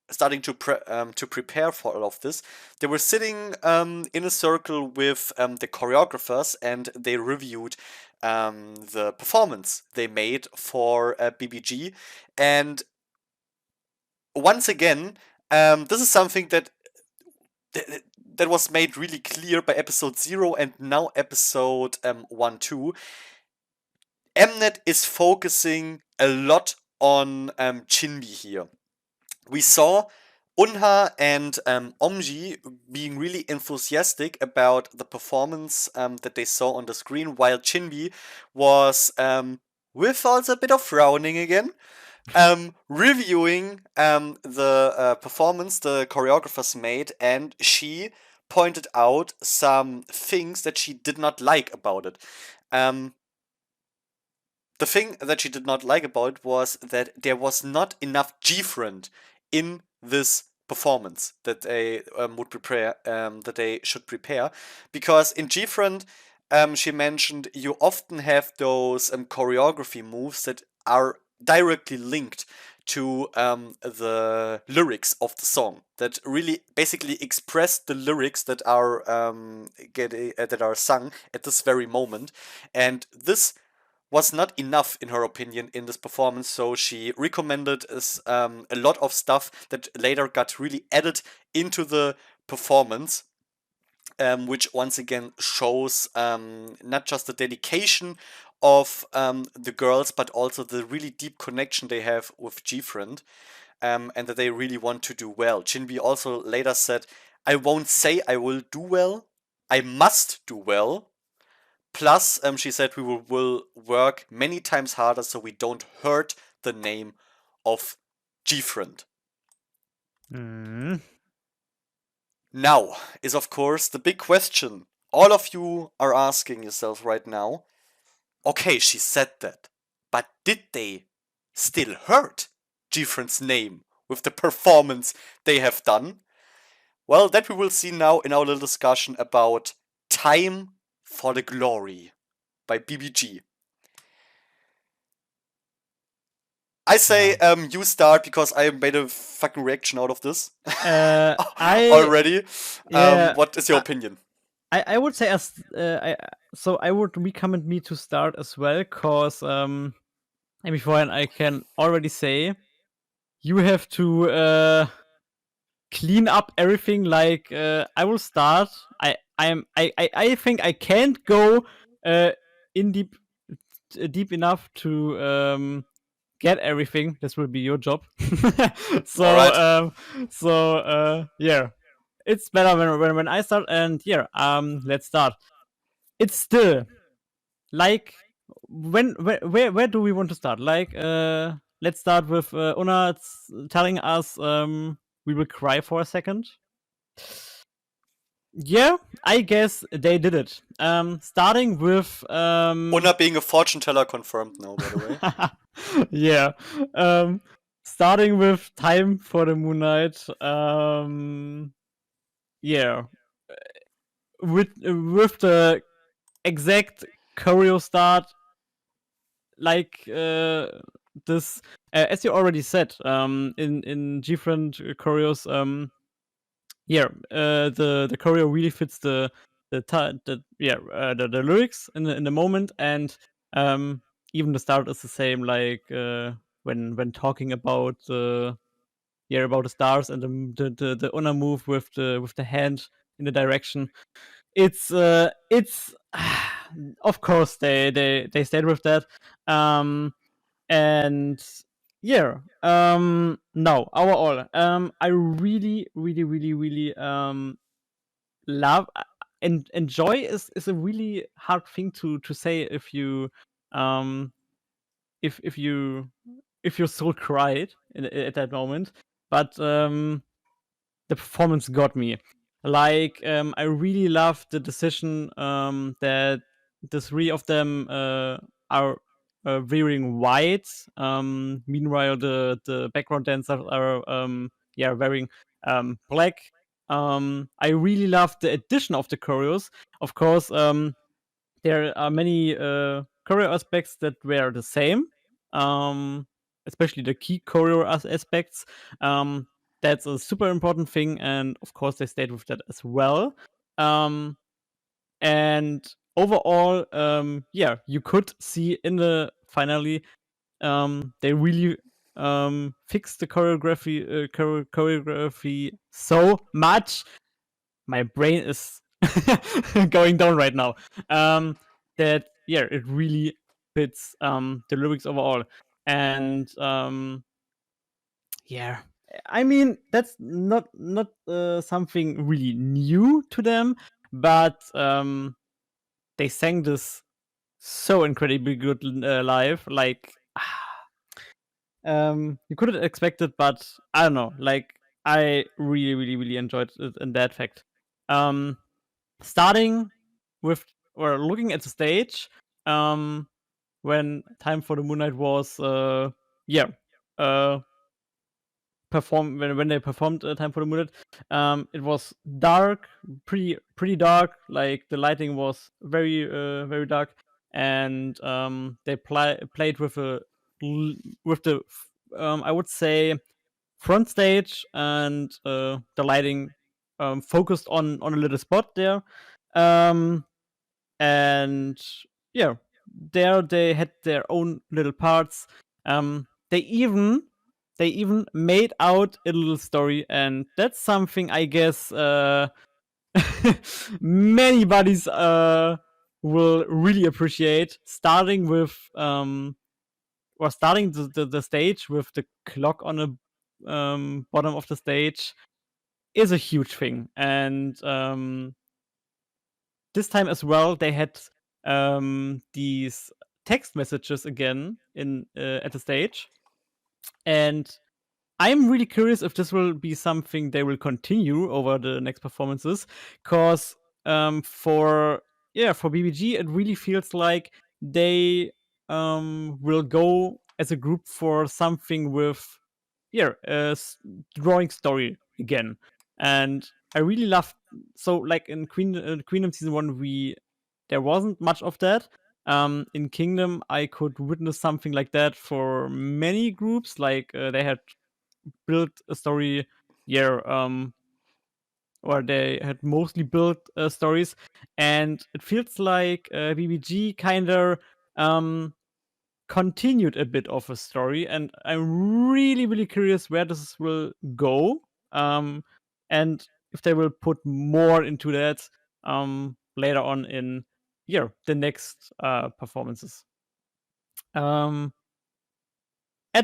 starting to prepare for all of this. They were sitting in a circle with the choreographers, and they reviewed the performance they made for BBG. And once again, this is something that was made really clear by episode 0 and now episode 1, 2. Mnet is focusing a lot on Chinbi here. We saw Unha and Omji being really enthusiastic about the performance that they saw on the screen, while Chinbi was, with also a bit of frowning again, reviewing the performance the choreographers made, and she pointed out some things that she did not like about it. The thing that she did not like about it was that there was not enough G-Friend in this performance that they would prepare, that they should prepare, because in G-Friend, she mentioned you often have those choreography moves that are directly linked to the lyrics of the song, that really basically express the lyrics that are sung at this very moment. And this was not enough, in her opinion, in this performance, so she recommended a lot of stuff that later got really added into the performance, which once again shows not just the dedication of the girls, but also the really deep connection they have with G-Friend, and that they really want to do well. Chinbi also later said, "I won't say I will do well, I must do well. Plus," she said, "we will work many times harder so we don't hurt the name of G-Friend." Now is, of course, the big question all of you are asking yourself right now. Okay, she said that, but did they still hurt G-Friend's name with the performance they have done? Well, that we will see now in our little discussion about Time for the Glory by BBG. I say you start, because I made a fucking reaction out of this already. What is your opinion? I would say so I would recommend me to start as well, cause before I can already say you have to clean up everything. Like I will start. I think I can't go in deep enough to get everything. This will be your job. All so right. yeah, it's better when I start. And yeah, let's start. It's still like where do we want to start? Like let's start with Una telling us we will cry for a second. Yeah, I guess they did it. Starting with Una being a fortune teller confirmed now, by the way. yeah. Starting with Time for the Moonlight. Yeah. With the exact choreo start, like this, as you already said, in different choreos, yeah, the choreo really fits the lyrics in the moment, and even the start is the same. Like when talking about about the stars and the Una move with the hand in the direction. It's of course they stayed with that. And yeah, no, overall, I really love and enjoy is a really hard thing to say if you um if you if your soul cried at that moment. But the performance got me. Like, I really love the decision that the three of them are wearing white. Meanwhile, the background dancers are wearing black. I really love the addition of the choreos. Of course, there are many choreo aspects that were the same, um, especially the key choreo aspects. That's a super important thing, and of course, they stayed with that as well. Um, and overall, yeah, you could see in the finale, they really fixed the choreography so much. My brain is going down right now. That yeah, it really fits the lyrics overall, and yeah, I mean that's not something really new to them, but they sang this so incredibly good live. Like you couldn't expect it, but I don't know. Like I really enjoyed it in that fact. Um, Starting with or looking at the stage, when Time for the Moonlight was yeah uh perform when they performed Time for the Moonlight, it was dark, pretty dark. Like the lighting was very dark, and they played with with the I would say front stage, and the lighting focused on a little spot there. Um, and yeah, there they had their own little parts. They even made out a little story, and that's something I guess many buddies will really appreciate. Starting with or starting the stage with the clock on the bottom of the stage is a huge thing. And this time as well, they had these text messages again in at the stage, and I'm really curious if this will be something they will continue over the next performances, because for for BBG it really feels like they will go as a group for something with drawing story again. And I really love, so like in Queendom season 1 we there wasn't much of that. In Kingdom I could witness something like that for many groups. Like they had built a story, yeah, or they had mostly built stories, and it feels like BBG kind of continued a bit of a story, and I'm really curious where this will go, and if they will put more into that later on in the next performances. At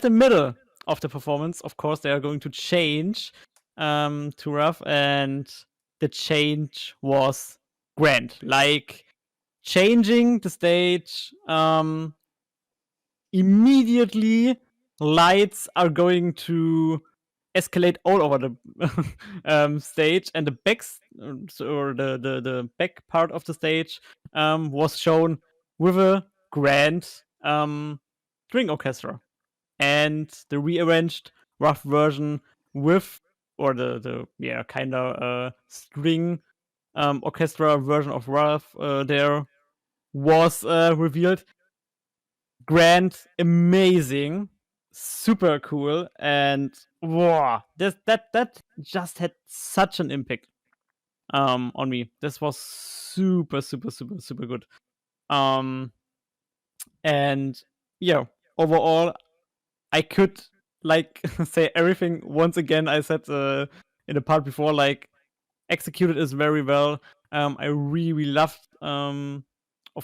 the middle of the performance, of course, they are going to change to Rough, and the change was grand. Like changing the stage, immediately lights are going to escalate all over the stage, and the the back part of the stage was shown with a grand string orchestra, and the rearranged rough version with the kind of string orchestra version of rough there was revealed. Grand, amazing, super cool, and wow, that just had such an impact on me. This was super good. And yeah, overall, I could like say everything once again I said in the part before. Like, executed is very well. I really loved, of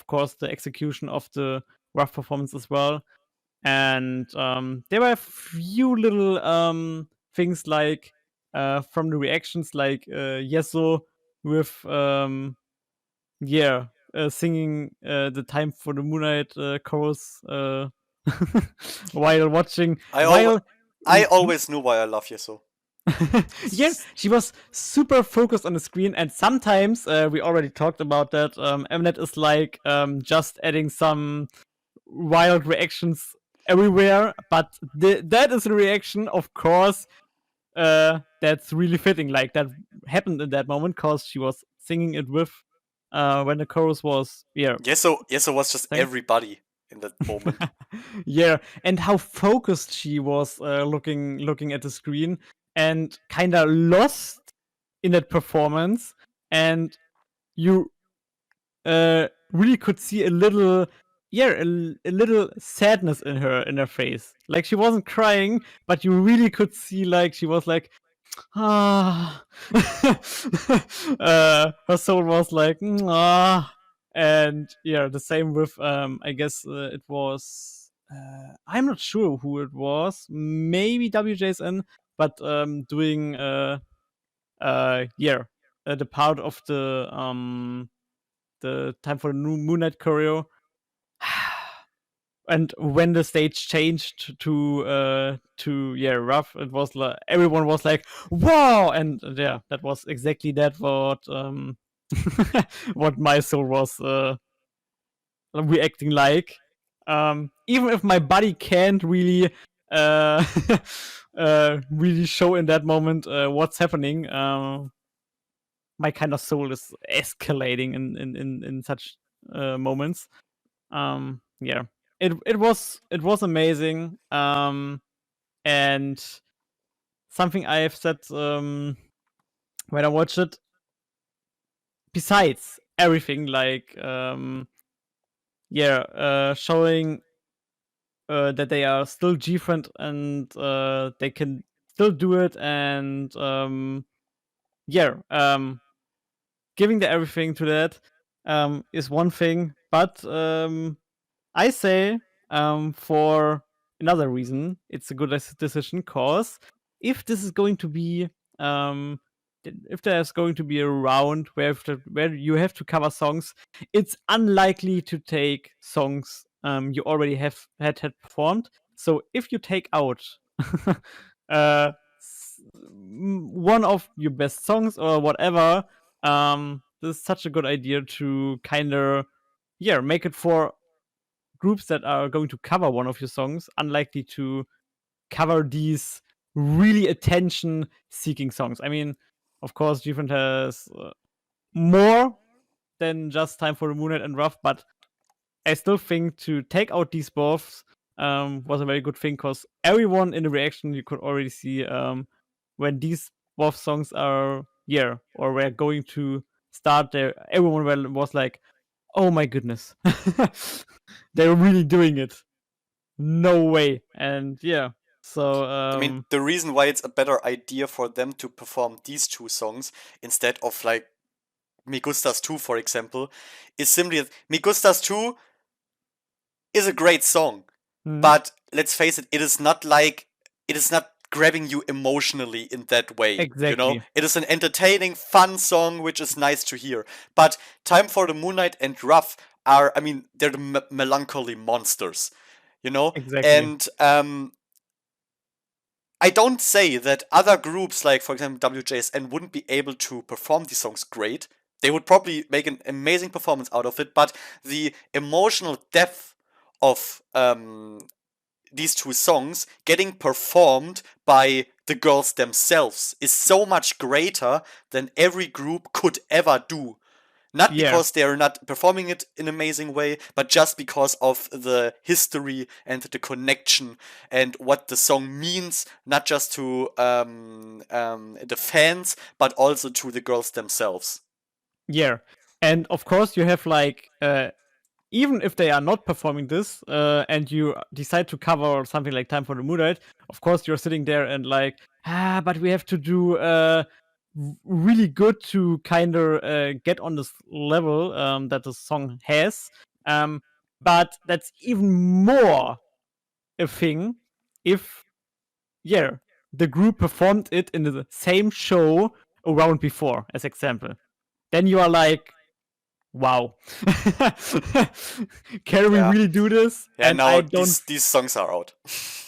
course, the execution of the rough performance as well. And there were a few little things like from the reactions, like Yeso with singing the Time for the Moonlight chorus while watching I always knew why I love Yeso. yeah, she was super focused on the screen, and sometimes we already talked about that. Mnet is like just adding some wild reactions everywhere, but that is a reaction, of course, that's really fitting. Like, that happened in that moment because she was singing it with when the chorus was Yeso was just Thanks. everybody in that moment. Yeah, and how focused she was looking at the screen, and kind of lost in that performance, and you really could see a little a little sadness in her face. Like, she wasn't crying, but you really could see, like, she was like, ah. Her soul was like, ah. And the same with I guess it was I'm not sure who it was, maybe WJSN, but doing the part of the Time for the Moonlight choreo. And when the stage changed to rough, it was like everyone was like, wow. And that was exactly that what what my soul was reacting like. Even if my body can't really really show in that moment what's happening, my kind of soul is escalating in such moments. It was amazing. And something I have said when I watched it, besides everything, like showing that they are still different, and they can still do it, and giving the everything to that is one thing, but I say for another reason it's a good decision, cause if this is going to be if there's going to be a round where you have to cover songs, it's unlikely to take songs you already had performed. So if you take out one of your best songs or whatever, this is such a good idea to kind of make it for groups that are going to cover one of your songs, unlikely to cover these really attention seeking songs. I mean, of course, Different has more than just Time for the Moonlight and Rough, but I still think to take out these both was a very good thing, because everyone in the reaction, you could already see when these both songs are or we're going to start there, everyone was like, oh my goodness. They're really doing it. no way. And yeah, so I mean, the reason why it's a better idea for them to perform these two songs instead of like Me Gustas 2, for example, is simply that Me Gustas 2 is a great song, mhm, but let's face it, it is not grabbing you emotionally in that way. You know, exactly, it is an entertaining, fun song which is nice to hear. But Time for the Moonlight and Rough are, I mean, they're the melancholy monsters. You know, exactly. and I don't say that other groups, like for example WJSN, wouldn't be able to perform these songs great. They would probably make an amazing performance out of it, but the emotional depth of these two songs getting performed by the girls themselves is so much greater than every group could ever do. Not Yeah, because they're not performing it in an amazing way, but just because of the history and the connection and what the song means, not just to the fans, but also to the girls themselves. yeah. And of course, you have like even if they are not performing this, and you decide to cover something like Time for the Moonlight, of course you're sitting there and like, but we have to do really good to kind of get on this level that the song has. Um, but that's even more a thing if, yeah, the group performed it in the same show a round before, as example. Then you are like, wow. Can we Yeah, really do this? yeah. And I Now don't. these songs are out.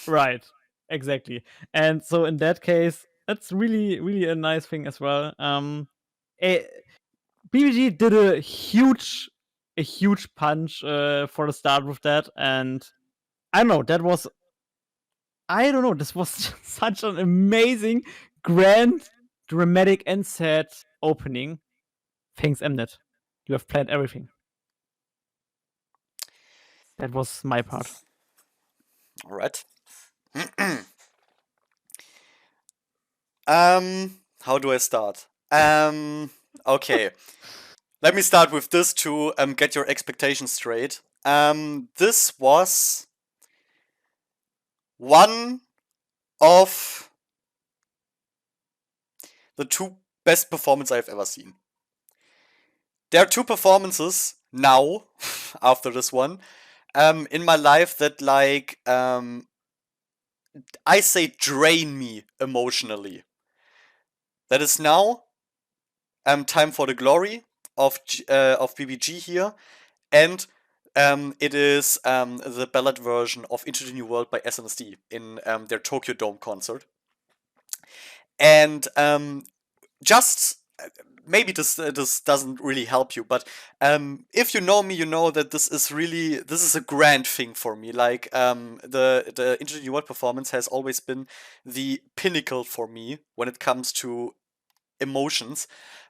Right, exactly. And so in that case, that's really really a nice thing as well. eh, BBG did a huge punch for the start with that, and I don't know, that was, I don't know, this was such an amazing, grand, dramatic, and sad opening. Thanks, Mnet. You have planned everything. That was my part. All right. How do I start? Okay. Let me start with this to get your expectations straight. This was one of the two best performances I've ever seen. There are two performances now, after this one, in my life that I say drain me emotionally. That is now Time for the Glory of BBG here, and it is the ballad version of Into the New World by SNSD in their Tokyo Dome concert. And just maybe this doesn't really help you, but if you know me, you know that this is a grand thing for me. Like the Into the New World performance has always been the pinnacle for me when it comes to emotions,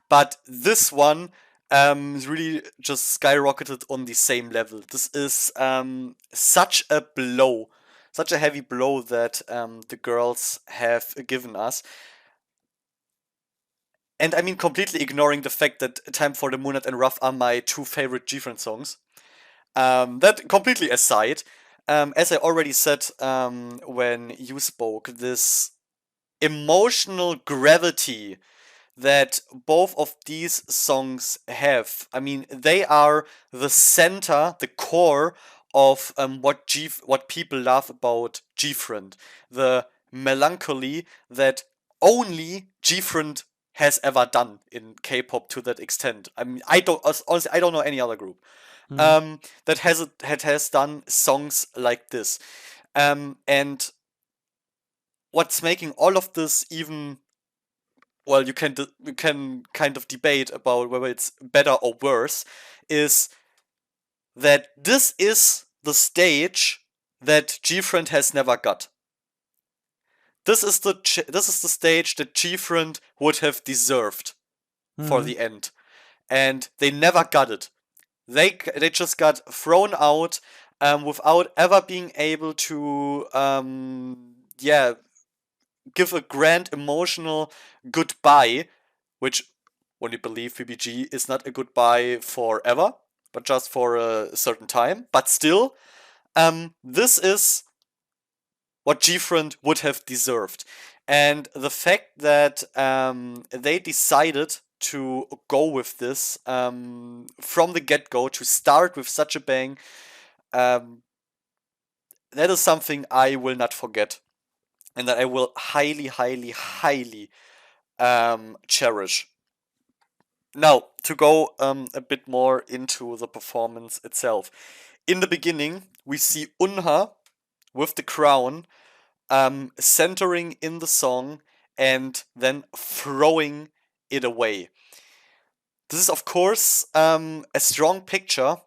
but this one is really just skyrocketed on the same level. This is such a blow, such a heavy blow that the girls have given us. And I mean, completely ignoring the fact that Time for the Moonlight and Rough are my two favorite G-Friend songs. That completely aside, as I already said when you spoke, this emotional gravity that both of these songs have. I mean, they are the center, the core of what people love about G-Friend. The melancholy that only G-Friend has ever done in K-pop to that extent. I mean, honestly, I don't know any other group Mhm. that has done songs like this. And what's making all of this even, well, you can kind of debate about whether it's better or worse, is that this is the stage that G-Friend has never got. This is the stage that G-Friend would have deserved for Mhm. the end, and they never got it. They just got thrown out without ever being able to yeah, give a grand emotional goodbye, which, when you believe VBG, is not a goodbye forever, but just for a certain time. But still, this is what G-Friend would have deserved. And the fact that they decided to go with this from the get-go, to start with such a bang, that is something I will not forget, and that I will highly, highly, highly cherish. Now, to go a bit more into the performance itself. In the beginning, we see Unha with the crown centering in the song and then throwing it away. This is, of course, a strong picture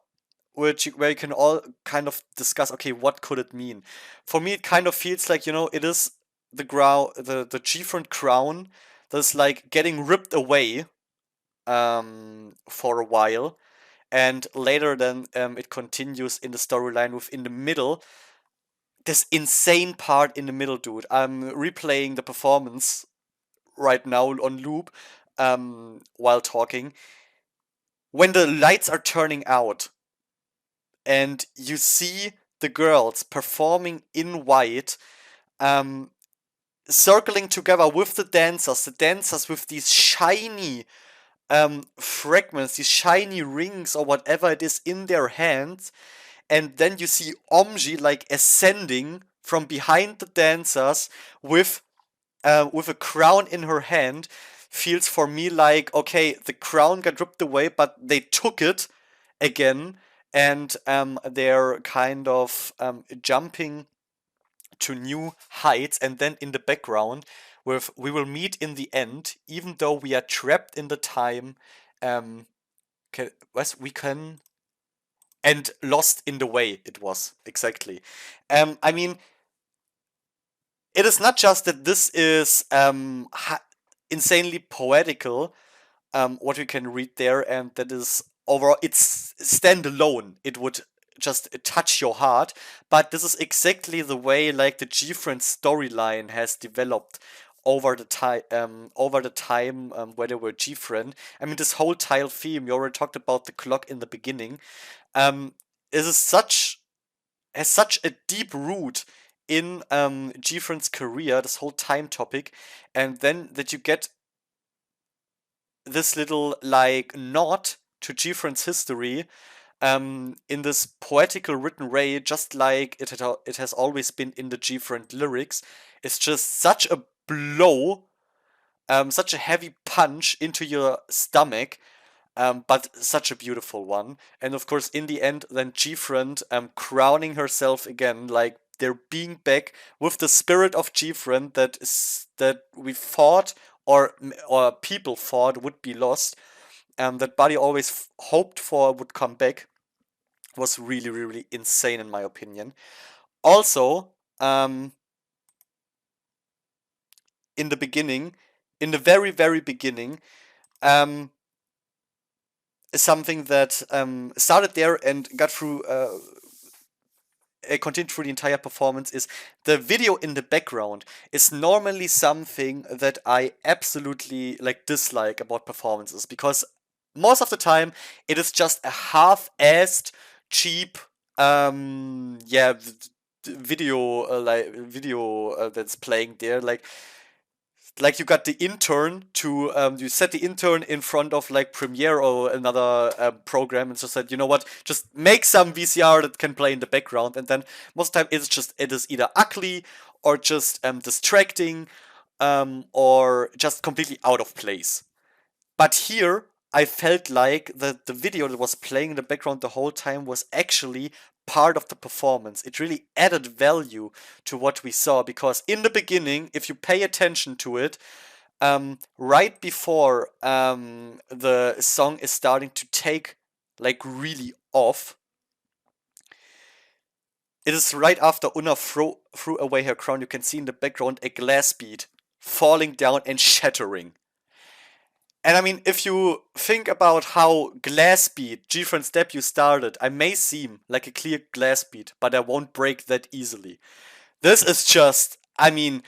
where you can all kind of discuss, okay, what could it mean? For me, it kind of feels like, it is the G-front crown that's like getting ripped away for a while, and later then it continues in the storyline within the middle. This insane part in the middle, dude. I'm replaying the performance right now on loop while talking. When the lights are turning out and you see the girls performing in white, circling together with the dancers with these shiny fragments, these shiny rings or whatever it is in their hands, and then you see Omji like ascending from behind the dancers with a crown in her hand. Feels for me like, okay, the crown got ripped away, but they took it again, and they're kind of jumping to new heights. And then in the background, with "We will meet in the end, even though we are trapped in the time, we can," and "lost in the way," it was exactly. I mean, it is not just that this is insanely poetical, what we can read there, and that is overall, it's standalone. It would just touch your heart, but this is exactly the way like the G-Friend storyline has developed over the time where they were G-Friend. I mean, this whole tile theme, you already talked about the clock in the beginning, is has such a deep root in G-Friend's career, this whole time topic, and then that you get this little like nod to G-Friend's history in this poetical written way, just like it has always been in the G-Friend lyrics. It's just such a blow, such a heavy punch into your stomach, but such a beautiful one. And of course, in the end, then G-Friend crowning herself again, like they're being back with the spirit of G-Friend that we thought, or people thought would be lost, that Buddy always hoped for would come back, was really, really insane in my opinion. Also, in the beginning, in the very, very beginning, something that started there and got through, continued through the entire performance, is the video in the background is normally something that I absolutely like dislike about performances, because most of the time it is just a half-assed, cheap, video that's playing there, like you got the intern to you set the intern in front of like Premiere or another program, and just said, you know what, just make some VCR that can play in the background, and then most of the time it is either ugly or just distracting, or just completely out of place. But here, I felt like the video that was playing in the background the whole time was actually part of the performance. It really added value to what we saw, because in the beginning, if you pay attention to it, right before the song is starting to take like really off, it is right after Una threw away her crown. You can see in the background a glass bead falling down and shattering. And I mean, if you think about how glass bead, G-Friend's debut, started, I may seem like a clear glass bead, but I won't break that easily. This is just, I mean,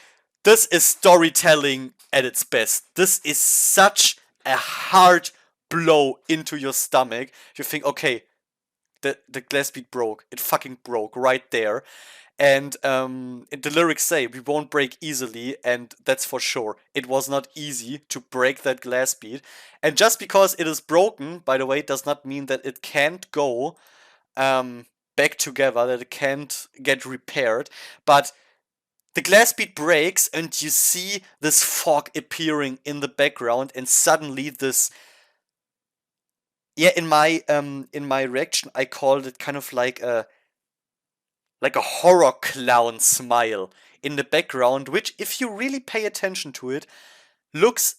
this is storytelling at its best. This is such a hard blow into your stomach. You think, okay, the glass bead broke. It fucking broke right there. And the lyrics say, "We won't break easily," and that's for sure. It was not easy to break that glass bead. And just because it is broken, by the way, does not mean that it can't go back together, that it can't get repaired. But the glass bead breaks, and you see this fog appearing in the background, and suddenly this, yeah, in my reaction, I called it kind of like a horror clown smile in the background, which, if you really pay attention to it, looks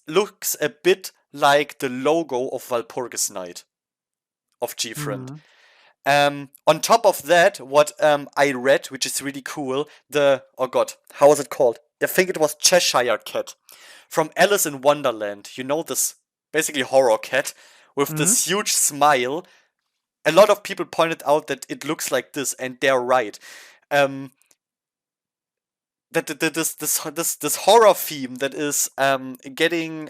a bit like the logo of Walpurgis Night of G-Friend. Mhm. On top of that, what I read, which is really cool, oh god, how was it called? I think it was Cheshire Cat from Alice in Wonderland. You know, this basically horror cat with Mhm. this huge smile. A lot of people pointed out that it looks like this, and they're right. Um, this horror theme that is getting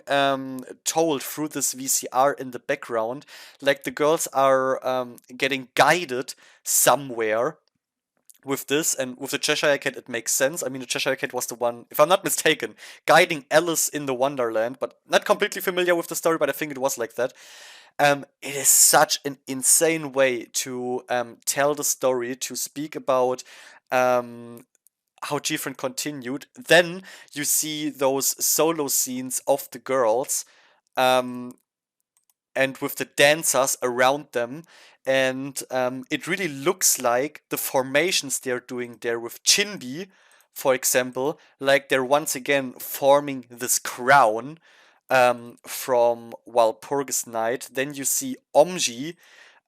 told through this VCR in the background, like the girls are getting guided somewhere with this, and with the Cheshire Cat it makes sense. I mean, the Cheshire Cat was the one, if I'm not mistaken, guiding Alice in the Wonderland, but not completely familiar with the story, but I think it was like that. It is such an insane way to tell the story, to speak about um, how G-Friend continued. Then you see those solo scenes of the girls, um, and with the dancers around them, and it really looks like the formations they're doing there with Chinbi, for example, like they're once again forming this crown from Walpurgis Night. Then you see Omji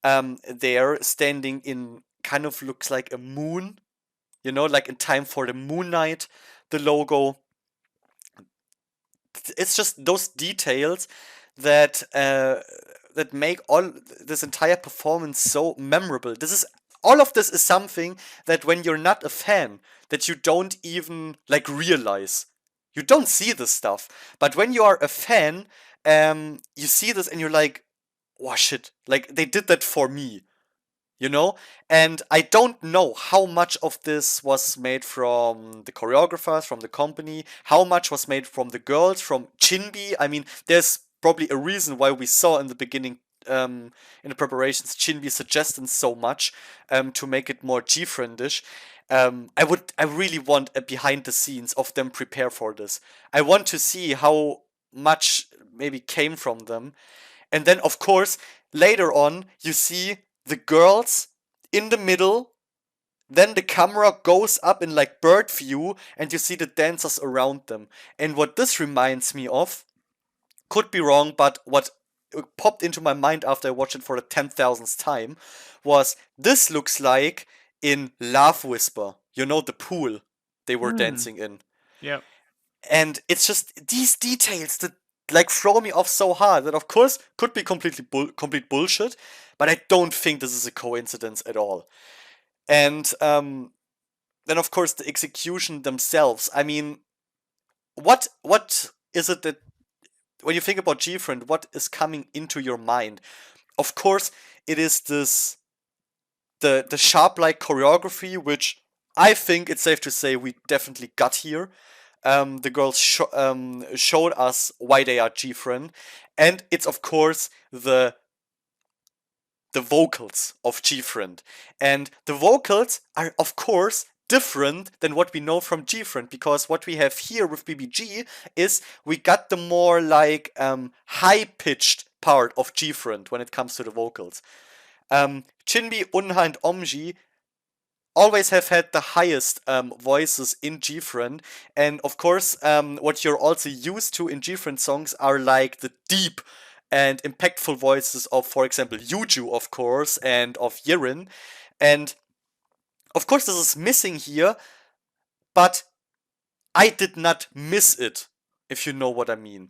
there standing in kind of looks like a moon, you know, like in time for the Moon Knight, the logo. It's just those details that that make all this entire performance so memorable. All of this is something that when you're not a fan, that you don't even like realize. You don't see this stuff, but when you are a fan, you see this and you're like, "Wow, shit! Like they did that for me." You know? And I don't know how much of this was made from the choreographers, from the company, how much was made from the girls, from Chinbi. I mean, there's probably a reason why we saw in the beginning, in the preparations, Chinbi suggesting so much to make it more G-friendish. I really want a behind the scenes of them prepare for this. I want to see how much maybe came from them, and then, of course, later on, you see the girls in the middle. Then the camera goes up in like bird view, and you see the dancers around them. And what this reminds me of, could be wrong, but what popped into my mind after I watched it for the 10,000th time was this looks like in Love Whisper. You know, the pool they were Mm. dancing in. Yep. And it's just these details that like throw me off so hard that of course could be complete bullshit, but I don't think this is a coincidence at all. And then of course the execution themselves. I mean, what is it that when you think about G-Friend, what is coming into your mind? Of course, it is this the sharp like choreography, which I think it's safe to say we definitely got here. The girls showed us why they are G-Friend, and it's of course the vocals of G-Friend, and the vocals are of course different than what we know from G-Friend, because what we have here with BBG is we got the more like high pitched part of G-Friend when it comes to the vocals. Chinbi, Unha, and Omji always have had the highest voices in G-Friend, and of course, what you're also used to in G-Friend songs are like the deep and impactful voices of, for example, Yuju, of course, and of Yirin. And of course, this is missing here, but I did not miss it, if you know what I mean.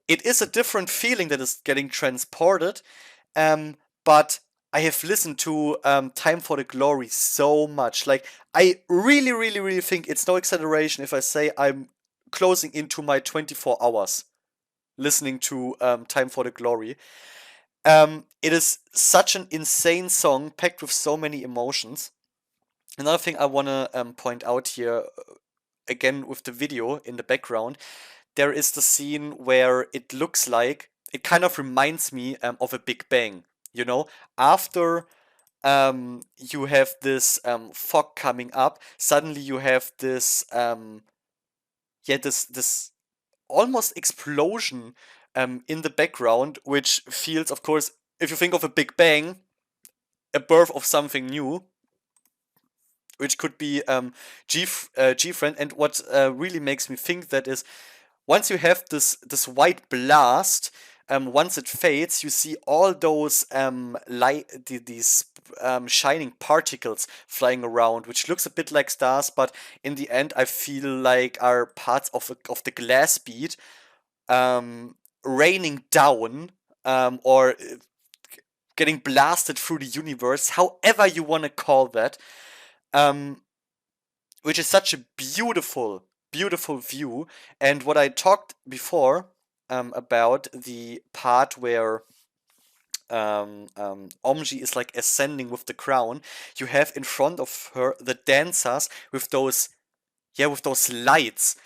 It is a different feeling that is getting transported, but I have listened to Time for the Glory so much. Like, I really, really, really think it's no exaggeration if I say I'm closing into my 24 hours listening to Time for the Glory. It is such an insane song packed with so many emotions. Another thing I want to point out here, again with the video in the background, there is the scene where it looks like, it kind of reminds me of a Big Bang. You know, after you have this fog coming up, suddenly you have this this almost explosion in the background, which feels, of course, if you think of a Big Bang, a birth of something new, which could be G friend. And what really makes me think that is, once you have this white blast, once it fades, you see all those these shining particles flying around, which looks a bit like stars, but in the end, I feel like are parts of the glass bead raining down, or getting blasted through the universe, however you want to call that. Um, which is such a beautiful, beautiful view. And what I talked before about the part where Omji is like ascending with the crown, you have in front of her the dancers with those, yeah, with those lights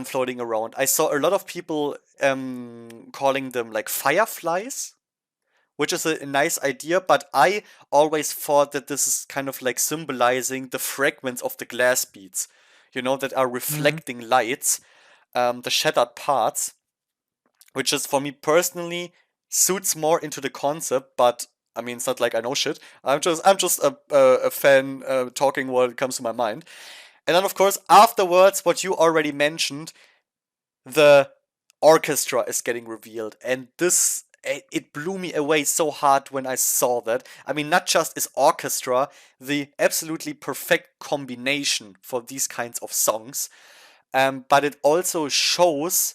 floating around. I saw a lot of people calling them like fireflies, which is a nice idea, but I always thought that this is kind of like symbolizing the fragments of the glass beads, you know, that are reflecting lights, the shattered parts, which is for me personally suits more into the concept, but I mean, it's not like I know shit. I'm just a fan talking what comes to my mind. And then, of course, afterwards, what you already mentioned, the orchestra is getting revealed, and this, it blew me away so hard when I saw that. I mean, not just is orchestra the absolutely perfect combination for these kinds of songs, but it also shows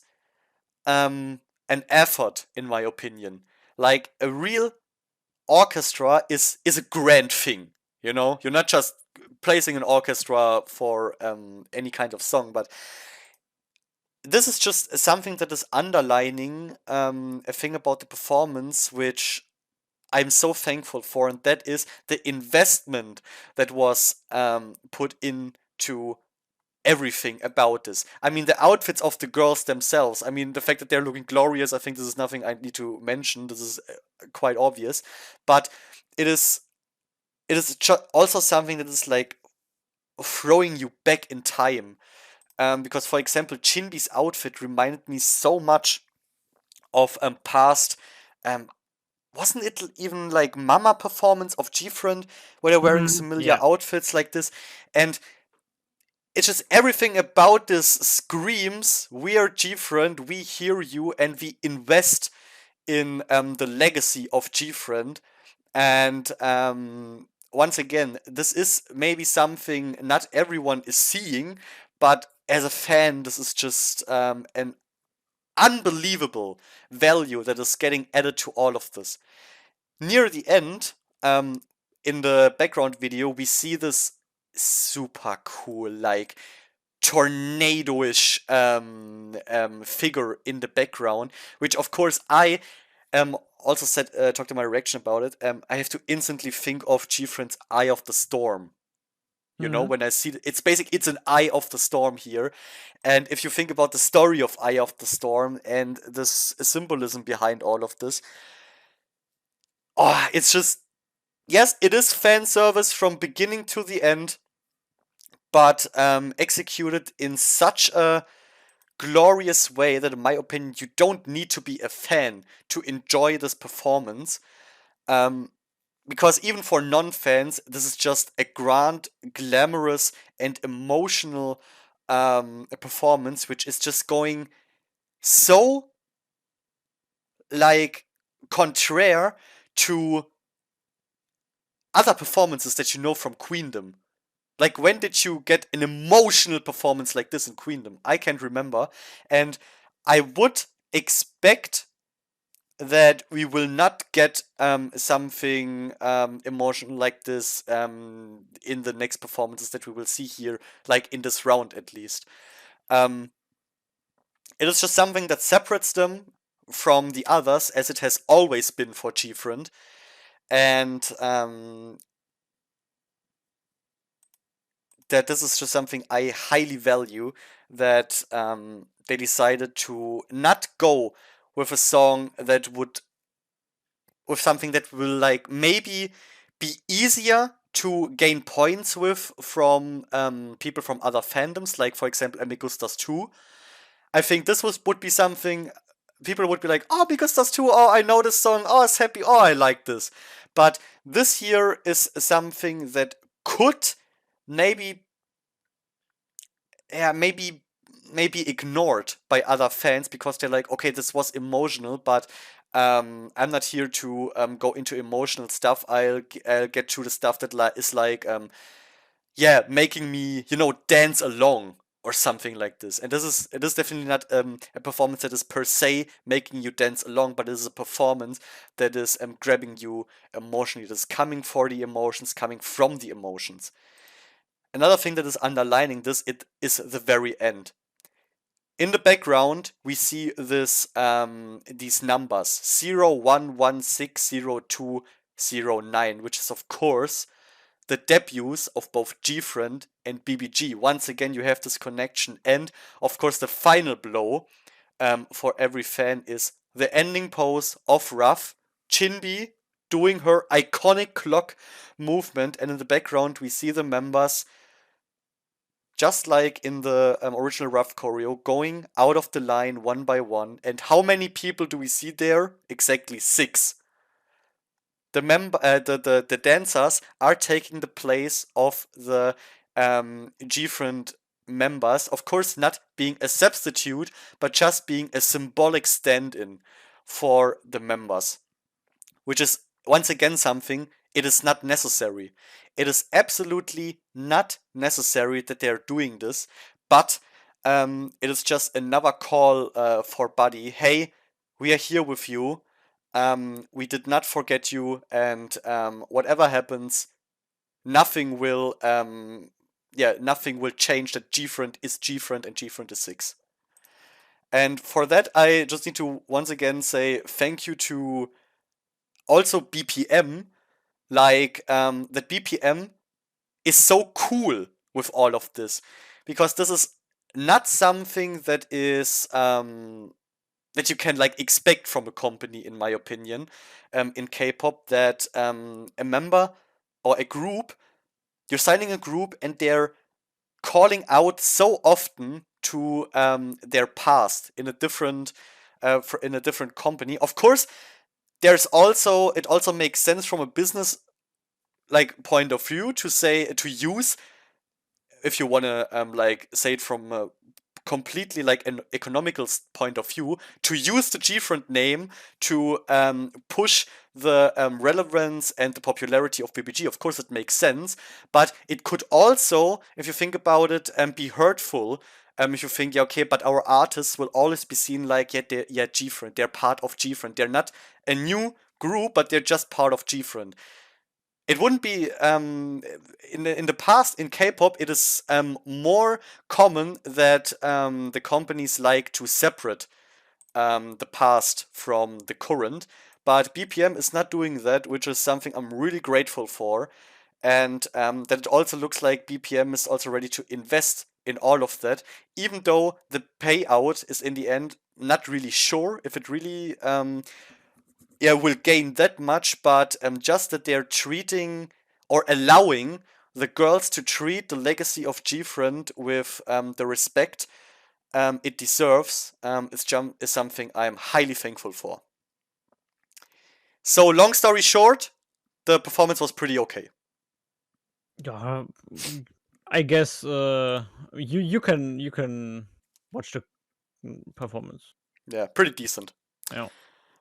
an effort, in my opinion. Like a real orchestra is a grand thing. You know, you're not just placing an orchestra for any kind of song, but this is just something that is underlining a thing about the performance which I'm so thankful for, and that is the investment that was put into everything about this. I mean, the outfits of the girls themselves. I mean, the fact that they're looking glorious. I think this is nothing I need to mention. This is quite obvious, but it is also something that is like throwing you back in time. Because, for example, Chindy's outfit reminded me so much of past. Um, wasn't it even like Mama performance of G-Friend, where they're wearing similar Yeah. outfits like this? And it's just everything about this screams, we are G-Friend, we hear you, and we invest in the legacy of G-Friend. And once again, this is maybe something not everyone is seeing, but as a fan, this is just an unbelievable value that is getting added to all of this. Near the end, in the background video, we see this super cool, like tornado-ish figure in the background, which of course I also said, talked to my reaction about it. I have to instantly think of G-Friend's Eye of the Storm. You know, when I see it's an Eye of the Storm here. And if you think about the story of Eye of the Storm and this symbolism behind all of this, oh, it's just, yes, it is fan service from beginning to the end, but executed in such a glorious way that, in my opinion, you don't need to be a fan to enjoy this performance. Because even for non-fans, this is just a grand, glamorous, and emotional performance, which is just going so, like, contraire to other performances that you know from Queendom. Like, when did you get an emotional performance like this in Queendom? I can't remember. And I would expect that we will not get something emotional like this in the next performances that we will see here, like in this round at least. Um, it is just something that separates them from the others, as it has always been for G-Friend. And that this is just something I highly value, that they decided to not go with a song that would, with something that will like maybe be easier to gain points with from people from other fandoms, like for example Amigustas 2. I think this would be something people would be like, oh, Amigustas 2, oh, I know this song, oh, it's happy, oh, I like this. But this here is something that could maybe, yeah, maybe ignored by other fans because they're like, okay, this was emotional, but I'm not here to go into emotional stuff. I'll get to the stuff that is like, yeah, making me, dance along or something like this. And it is definitely not a performance that is per se making you dance along, but it is a performance that is grabbing you emotionally. That is coming for the emotions, coming from the emotions. Another thing that is underlining this, it is the very end. In the background, we see these numbers 01160209, which is of course the debuts of both G-Friend and BBG. Once again, you have this connection, and of course, the final blow for every fan is the ending pose of Ruff, Chinbi doing her iconic clock movement, and in the background, we see the members, just like in the original Ruff choreo, going out of the line one by one. And how many people do we see there? Exactly 6. The dancers are taking the place of the G-Friend members. Of course, not being a substitute, but just being a symbolic stand-in for the members, which is once again something, it is not necessary. It is absolutely not necessary that they're doing this, but it is just another call for Buddy. Hey, we are here with you. We did not forget you, and whatever happens, nothing will nothing will change that G-Friend is G-Friend and G-Friend is 6. And for that, I just need to once again say thank you to also BPM, like that BPM is so cool with all of this, because this is not something that is that you can like expect from a company, in my opinion, in K-pop, that a member or a group, you're signing a group and they're calling out so often to their past in a different in a different company. Of course, it also makes sense from a business like point of view to say, to use, if you want to like say it from a completely like an economical point of view, to use the G-Friend name to push the relevance and the popularity of BBG. Of course, it makes sense, but it could also, if you think about it, be hurtful. If you think, yeah, okay, but our artists will always be seen like, yeah, G-Friend, they're part of G-Friend. They're not a new group, but they're just part of G-Friend. It wouldn't be in the past in K-pop. It is more common that the companies like to separate the past from the current, but BPM is not doing that, which is something I'm really grateful for, and that it also looks like BPM is also ready to invest in all of that, even though the payout is in the end not really sure if it really will gain that much, but just that they're treating or allowing the girls to treat the legacy of G-Friend with the respect it deserves, is something I'm highly thankful for. So, long story short, the performance was pretty okay. Yeah, I guess you can watch the performance. Yeah, pretty decent. Yeah.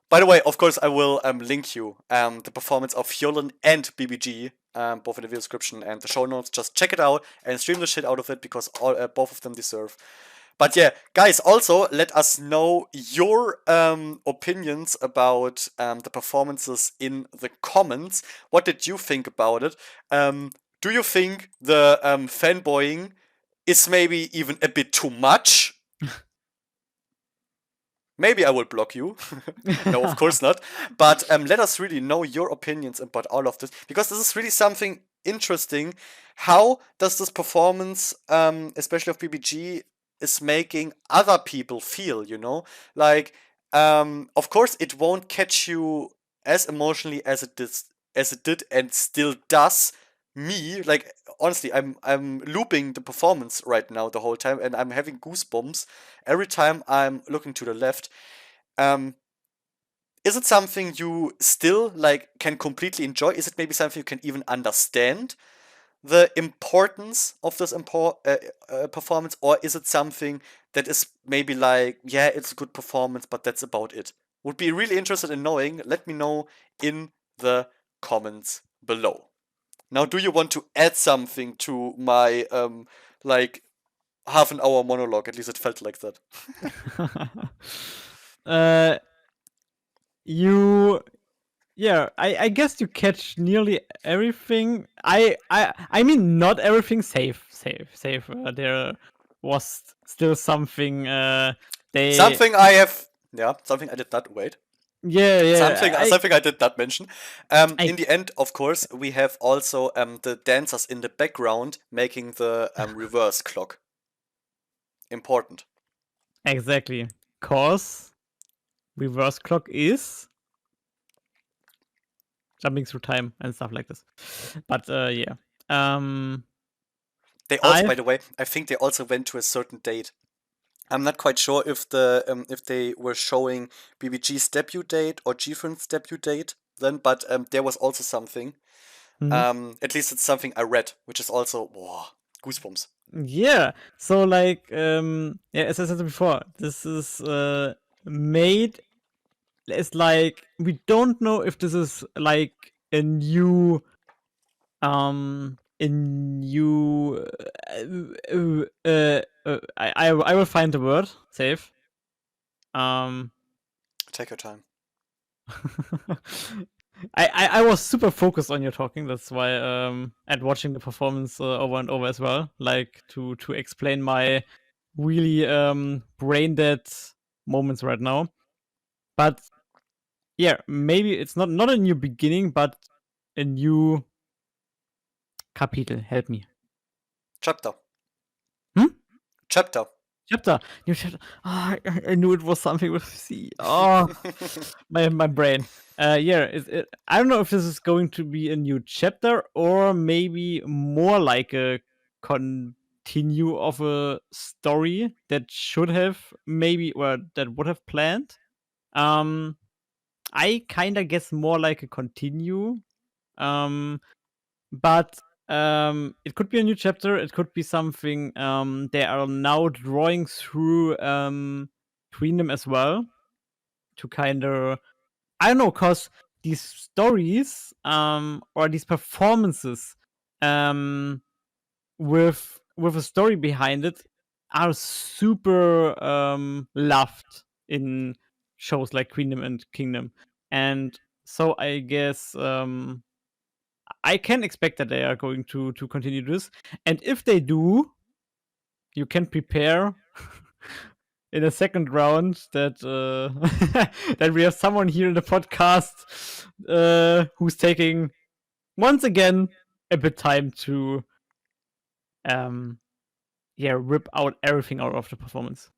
By the way, of course, I will link you the performance of Hyolin and BBG, both in the video description and the show notes. Just check it out and stream the shit out of it, because both of them deserve. But yeah, guys, also let us know your opinions about the performances in the comments. What did you think about it? Do you think the fanboying is maybe even a bit too much? maybe I will block you. No, of course not. But let us really know your opinions about all of this, because this is really something interesting. How does this performance, especially of BBG, is making other people feel? Like, of course, it won't catch you as emotionally as it did, and still does me. Like, honestly, I'm looping the performance right now the whole time, and I'm having goosebumps every time I'm looking to the left. Um, is it something you still like can completely enjoy? Is it maybe something you can even understand the importance of this performance, or is it something that is maybe like, yeah, it's a good performance, but that's about it? Would be really interested in knowing. Let me know in the comments below. Now, do you want to add something to my like half an hour monologue? At least it felt like that. uh, you Yeah, I guess you catch nearly everything. I mean, not everything. Safe. There was still something. They Something I did not wait. yeah. Something I did not mention. I In the end, of course, we have also the dancers in the background making the reverse clock. Important. exactly, cause reverse clock is jumping through time and stuff like this. But yeah, They also, I by the way, I think they also went to a certain date. I'm not quite sure if they were showing BBG's debut date or Gfriend's debut date then, but there was also something. mhm. At least it's something I read, which is also goosebumps. Yeah. So like yeah, as I said before, this is made. It's like we don't know if this is like a new I will find the word safe. Um Take your time. I was super focused on your talking. That's why and watching the performance over and over as well, like to explain my really brain dead moments right now. But yeah, maybe it's not a new beginning, but a new Kapitel. Help me. Chapter. Hmm? Chapter. Chapter. New chapter. Ah, I knew it was something with C. Oh, my brain. Yeah, I don't know if this is going to be a new chapter or maybe more like a continue of a story that should have maybe or that would have planned. Um, I kind of guess more like a continue. Um, but it could be a new chapter. It could be something they are now drawing through Queendom as well to kind of I don't know, cause these stories or these performances um with a story behind it are super loved in shows like Queendom and Kingdom, and so I guess I can expect that they are going to continue this, and if they do, you can prepare in a second round that that we have someone here in the podcast who's taking once again a bit time to um rip out everything out of the performance.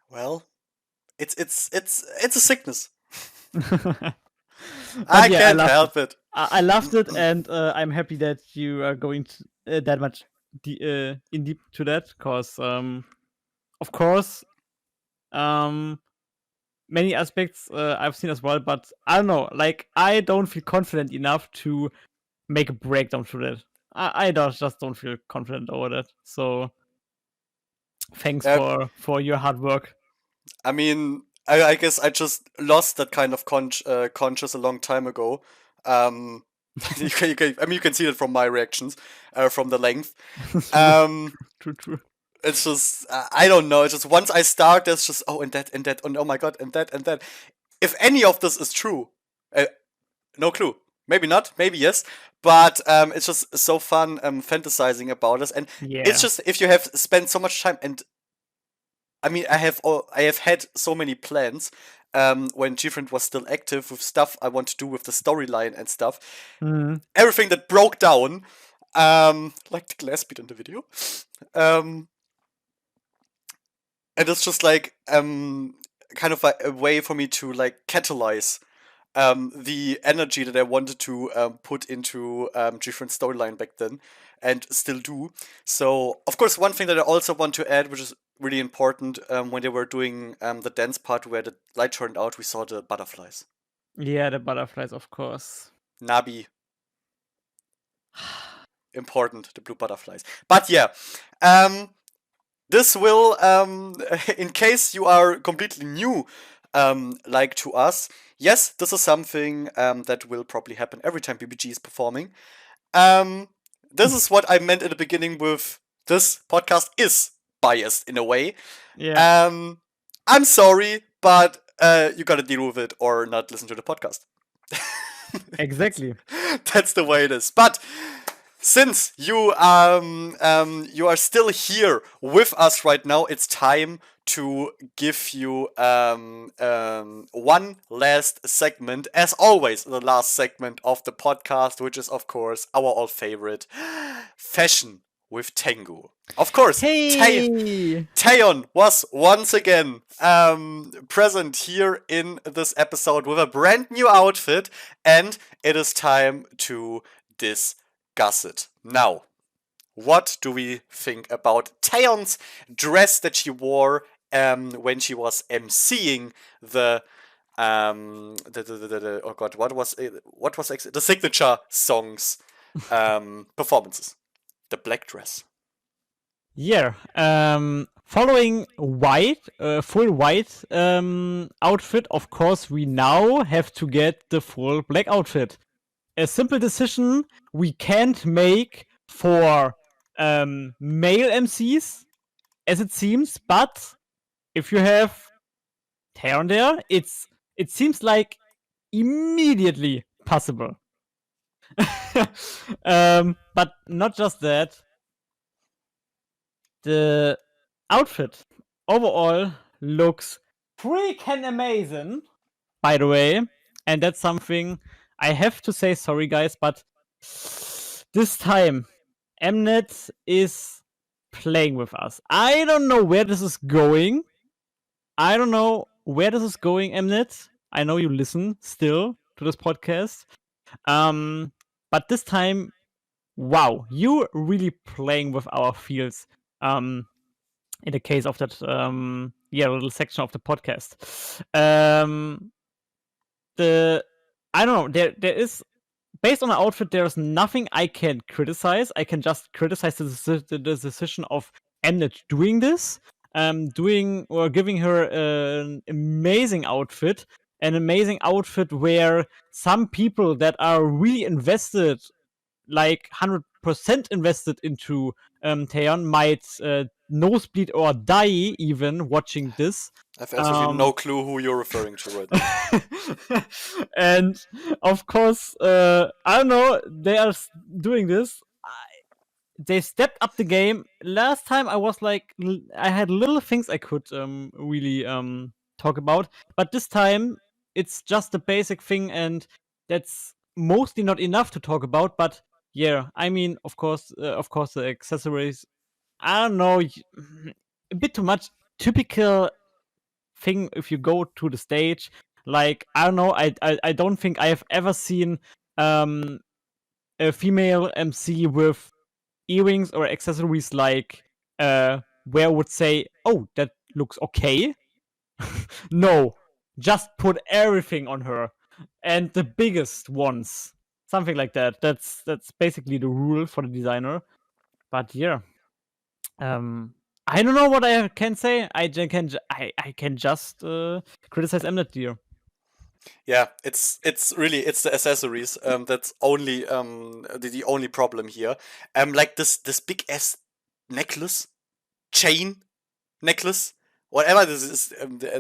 Well, it's a sickness. But I yeah, I can't loved it. help it. I loved it, and I'm happy that you are going to, that much in deep to that, because of course um many aspects I've seen as well, but I don't know. Like, I don't feel confident enough to make a breakdown to that. I just don't feel confident over that. So thanks Uh, for your hard work. I mean, I guess I just lost that kind of conscious a long time ago. Um, I mean, you can see that from my reactions, from the length. True, Um, true. it's just I don't know. It's just once I start, there's just and that, and oh my god, and that. If any of this is true, uh, no clue. Maybe not. Maybe yes. But it's just so fun fantasizing about this, and it's Yeah. just if you have spent so much time, and I mean, I have had so many plans when Gfriend was still active with stuff I want to do with the storyline and stuff. Mhm. Everything that broke down, like the glass bead in the video, um, and it's just like kind of a way for me to like catalyze the energy that I wanted to put into different storyline back then, and still do. So, of course, one thing that I also want to add, which is really important, when they were doing the dance part where the light turned out, we saw the butterflies. Yeah, the butterflies, of course. Nabi, important, the blue butterflies. But yeah, this will, in case you are completely new, like to us, yes, this is something that will probably happen every time BBG is performing. This is what I meant in the beginning with this podcast is biased in a way. Yeah, I'm sorry, but you gotta deal with it or not listen to the podcast. exactly. That's the way it is. But since you are still here with us right now, it's time to give you one last segment, as always, the last segment of the podcast, which is of course our all favorite fashion with Taengoo. Of course, Hey! Taeyeon was once again present here in this episode with a brand new outfit, and it is time to discuss it. Now, what do we think about Taeyeon's dress that she wore when she was emceeing the oh god, the signature songs performances? The black dress. Yeah, following white, full white outfit, of course, we now have to get the full black outfit. A simple decision we can't make for male MCs, as it seems, but if you have Taeyeon there, it seems like immediately possible. But not just that. The outfit overall looks freaking amazing, by the way. And that's something I have to say sorry, guys, but this time Mnet is playing with us. I don't know where this is going. I don't know where this is going, Mnet. I know you listen still to this podcast. But this time, wow, you really playing with our fields. In the case of that little section of the podcast. The I don't know, there is, based on the outfit, there's nothing I can criticize. I can just criticize the decision of Mnet doing this, doing or giving her an amazing outfit, where some people that are really invested, like 100% invested into Taeyeon, might nosebleed or die even watching this. I have absolutely no clue who you're referring to right now. And of course, I don't know, they are doing this. They stepped up the game. Last time I was like, I had little things I could really talk about, but this time it's just a basic thing, and that's mostly not enough to talk about. But yeah, I mean, of course, the accessories. I don't know, a bit too much. Typical thing if you go to the stage. Like, I don't know. I don't think I have ever seen a female MC with earrings or accessories like where I would say, oh, that looks okay. No, just put everything on her, and the biggest ones, something like that. That's basically the rule for the designer. But yeah, I don't know what I can say. I can just criticize Mnet here. Yeah, it's really it's the accessories. That's only the only problem here. Like this big ass necklace, chain necklace, whatever this is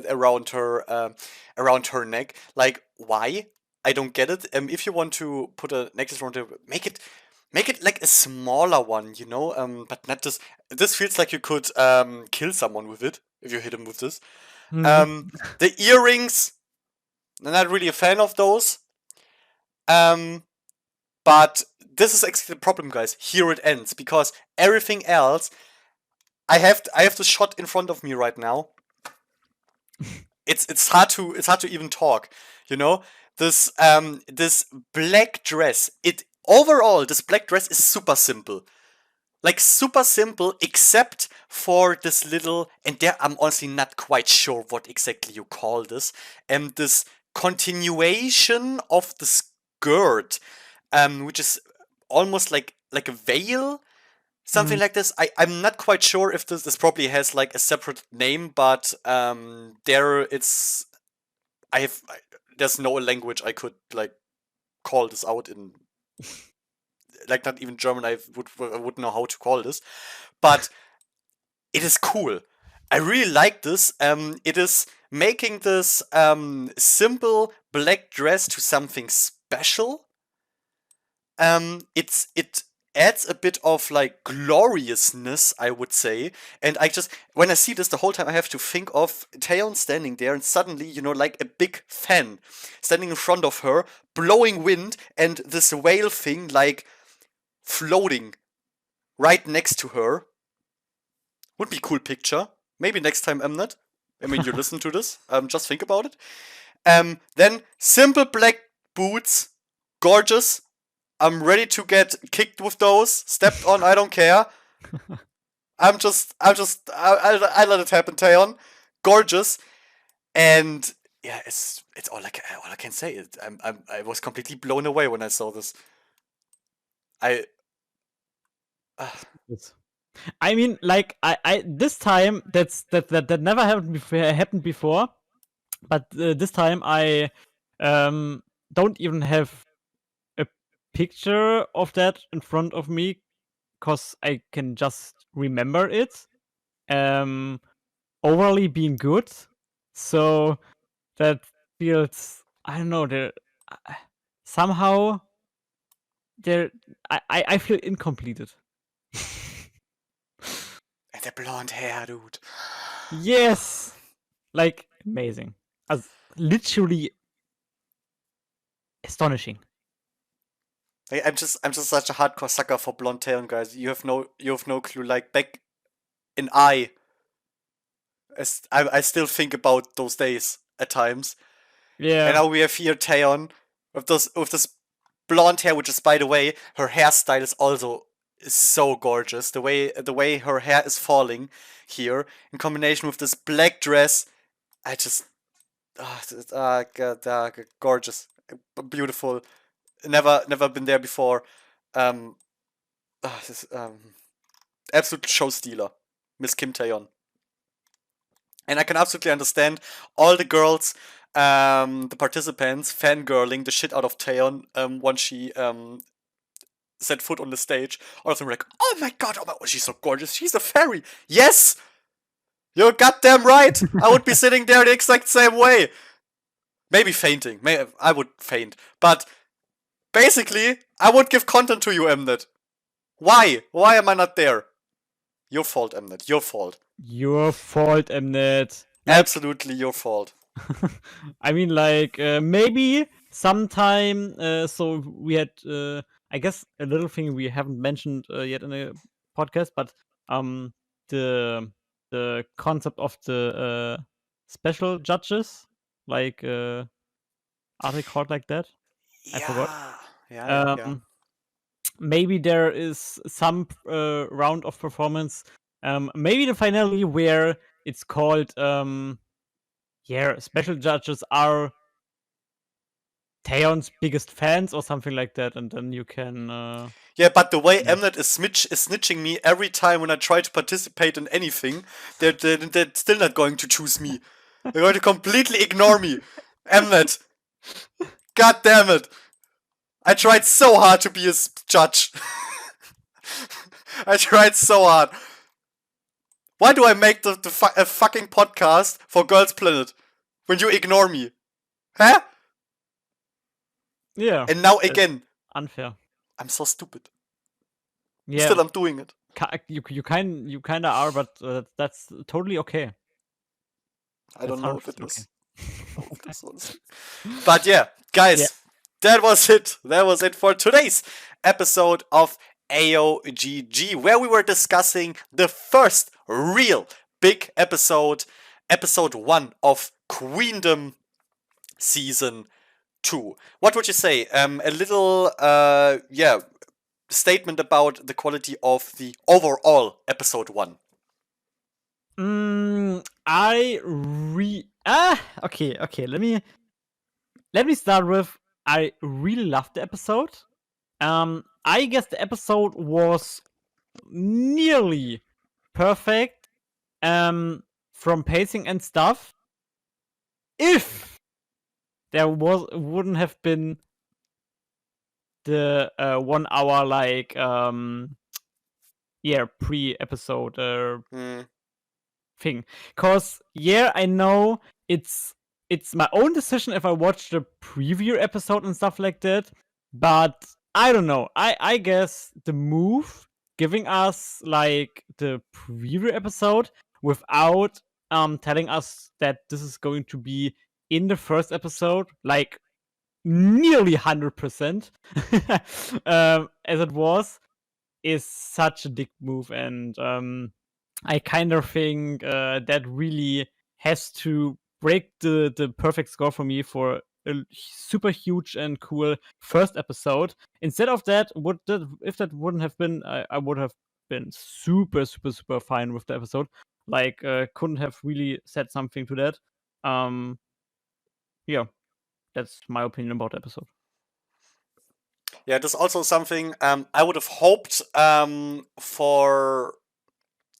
around her neck. Like why? I don't get it. If you want to put a necklace around her, make it like a smaller one, you know. But not this. This feels like you could kill someone with it. if you hit him with this. Mhm. The earrings, I'm not really a fan of those. But this is actually the problem, guys. Here it ends, because everything else, I have the shot in front of me right now. It's hard to even talk, you know. This this black dress. Overall, this black dress is super simple. Like, super simple, except for this little, and there I'm honestly not quite sure what exactly you call this, this continuation of the skirt, which is almost like a veil, something Mhm. like this. I'm not quite sure if this probably has like a separate name, but there it's there's no language I could like call this out in, like, not even German. I wouldn't know how to call this, but it is cool. I really like this. It is making this simple black dress to something special. It adds a bit of like gloriousness, I would say. And I just, when I see this the whole time, I have to think of Taeyeon standing there, and suddenly, like a big fan standing in front of her, blowing wind, and this whale thing like floating right next to her. Would be a cool picture. Maybe next time, Mnet. I mean, you listen to this. Just think about it. Then simple black boots, gorgeous. I'm ready to get kicked with those, stepped on. I don't care. I let it happen, Taeyeon. Gorgeous, and yeah, it's all I can say. I was completely blown away when I saw this. I Yes. I mean, like, I this time that never happened before, but this time I don't even have a picture of that in front of me, because I can just remember it overly being good. So that feels, I don't know, there somehow there I feel incompleted. and the blonde hair, dude. Yes, like, amazing, as literally astonishing. I'm just such a hardcore sucker for blonde Taeyeon, guys. You have no clue. Like, back in I still think about those days at times. And Yeah. now we have here Taeyeon with this blonde hair, which is, by the way, her hairstyle is also so gorgeous. The way her hair is falling here, in combination with this black dress, I just gorgeous, beautiful. Never been there before. Um, this, absolute show stealer, Miss Kim Taeyeon. And I can absolutely understand all the girls, the participants, fangirling the shit out of Taeyeon once she set foot on the stage. All of them were like, oh my god, she's so gorgeous, she's a fairy. Yes! You're goddamn right! I would be sitting there the exact same way. Maybe fainting. I would faint. But basically, I would give content to you, Mnet. Why? Why am I not there? Your fault, Mnet. Your fault. Your fault, Mnet. Like, Absolutely your fault. I mean, like, maybe sometime. So we had, I guess, a little thing we haven't mentioned yet in the podcast, but the concept of the special judges, like, are they called like that? I forgot. Yeah. Yeah. Maybe there is some round of performance. Maybe the finale where it's called, yeah, special judges are Taeyeon's biggest fans or something like that, and then you can. Yeah, but the way Yeah. Mnet is snitching me every time when I try to participate in anything, they're still not going to choose me. They're going to completely ignore me. Mnet. God damn it. I tried so hard to be a judge. I tried so hard. Why do I make a fucking podcast for Girls Planet when you ignore me? Huh? Yeah. And now It's again, unfair. I'm so stupid. Yeah. Still, I'm doing it. You kind of are, but that's totally okay. I don't know if it is. Okay. I don't know if it is, honestly. But yeah, guys, that was it. That was it for today's episode of AyoGG, where we were discussing the first real big episode, episode 1 of Queendom season 2. What would you say? A little, statement about the quality of the overall episode 1. Okay. Let me start with I really loved the episode. I guess the episode was nearly perfect from pacing and stuff. If there wouldn't have been the 1 hour pre-episode thing. Cause I know it's my own decision if I watch the preview episode and stuff like that, but I don't know. I guess the move giving us like the preview episode without telling us that this is going to be in the first episode, like nearly 100% as it was, is such a dick move, and I kind of think that really has to break the perfect score for me for a super huge and cool first episode. Instead of that, if that wouldn't have been, I would have been super fine with the episode. Like, couldn't have really said something to that. Yeah, that's my opinion about the episode. Yeah, there's also something I would have hoped for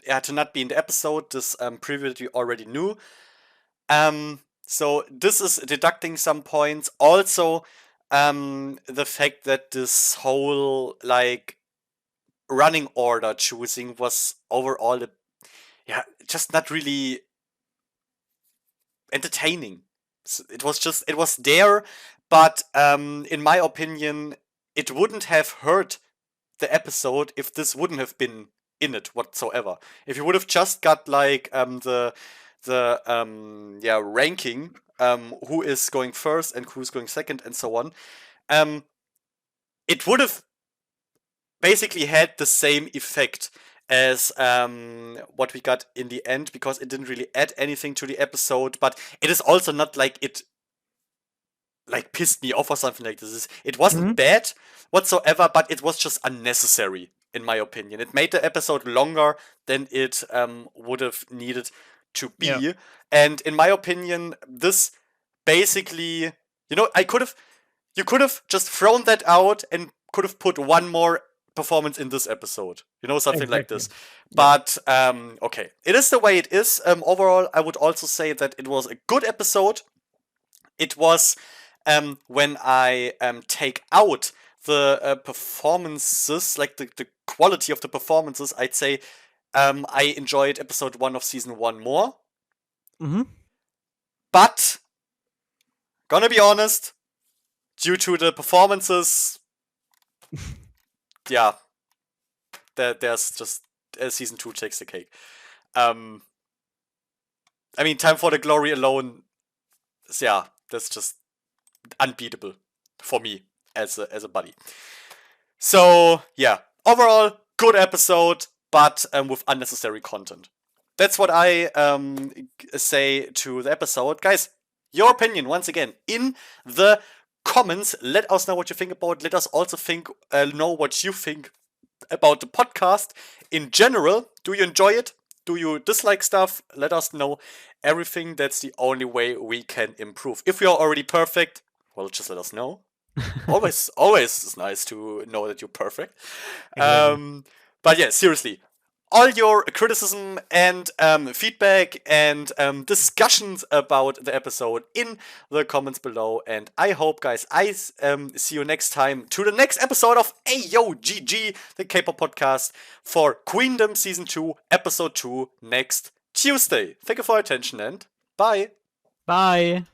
to not be in the episode. This preview that we already knew. So this is deducting some points. Also, the fact that this whole like running order choosing was overall just not really entertaining. It was there, but in my opinion, it wouldn't have hurt the episode if this wouldn't have been in it whatsoever. If you would have just got like the ranking, who is going first and who's going second and so on, it would have basically had the same effect as what we got in the end, because it didn't really add anything to the episode, but it is also not like it like pissed me off or something like this. It wasn't bad whatsoever, but it was just unnecessary in my opinion. It made the episode longer than it would have needed to be. Yeah. And in my opinion, this basically, you could have just thrown that out and could have put one more performance in this episode, something like this. But okay, it is the way it is. Overall, I would also say that it was a good episode. It was when I take out the performances, like the quality of the performances, I'd say I enjoyed episode 1 of season 1 more. But gonna be honest, due to the performances, yeah, there's just season 2 takes the cake. I mean, Time for the Glory alone, that's just unbeatable for me as a buddy. So yeah, overall good episode, but with unnecessary content. That's what I say to the episode, guys. Your opinion once again in the comments. Let us know what you think about it. Let us also know what you think about the podcast in general. Do you enjoy it? Do you dislike stuff? Let us know everything. That's the only way we can improve. If we are already perfect, well, just let us know. always is nice to know that you're perfect. Exactly. But yeah, seriously, all your criticism and feedback and discussions about the episode in the comments below. And I hope, guys, I see you next time to the next episode of AyoGG, the K-pop podcast, for Queendom Season 2, Episode 2, next Tuesday. Thank you for your attention and bye. Bye.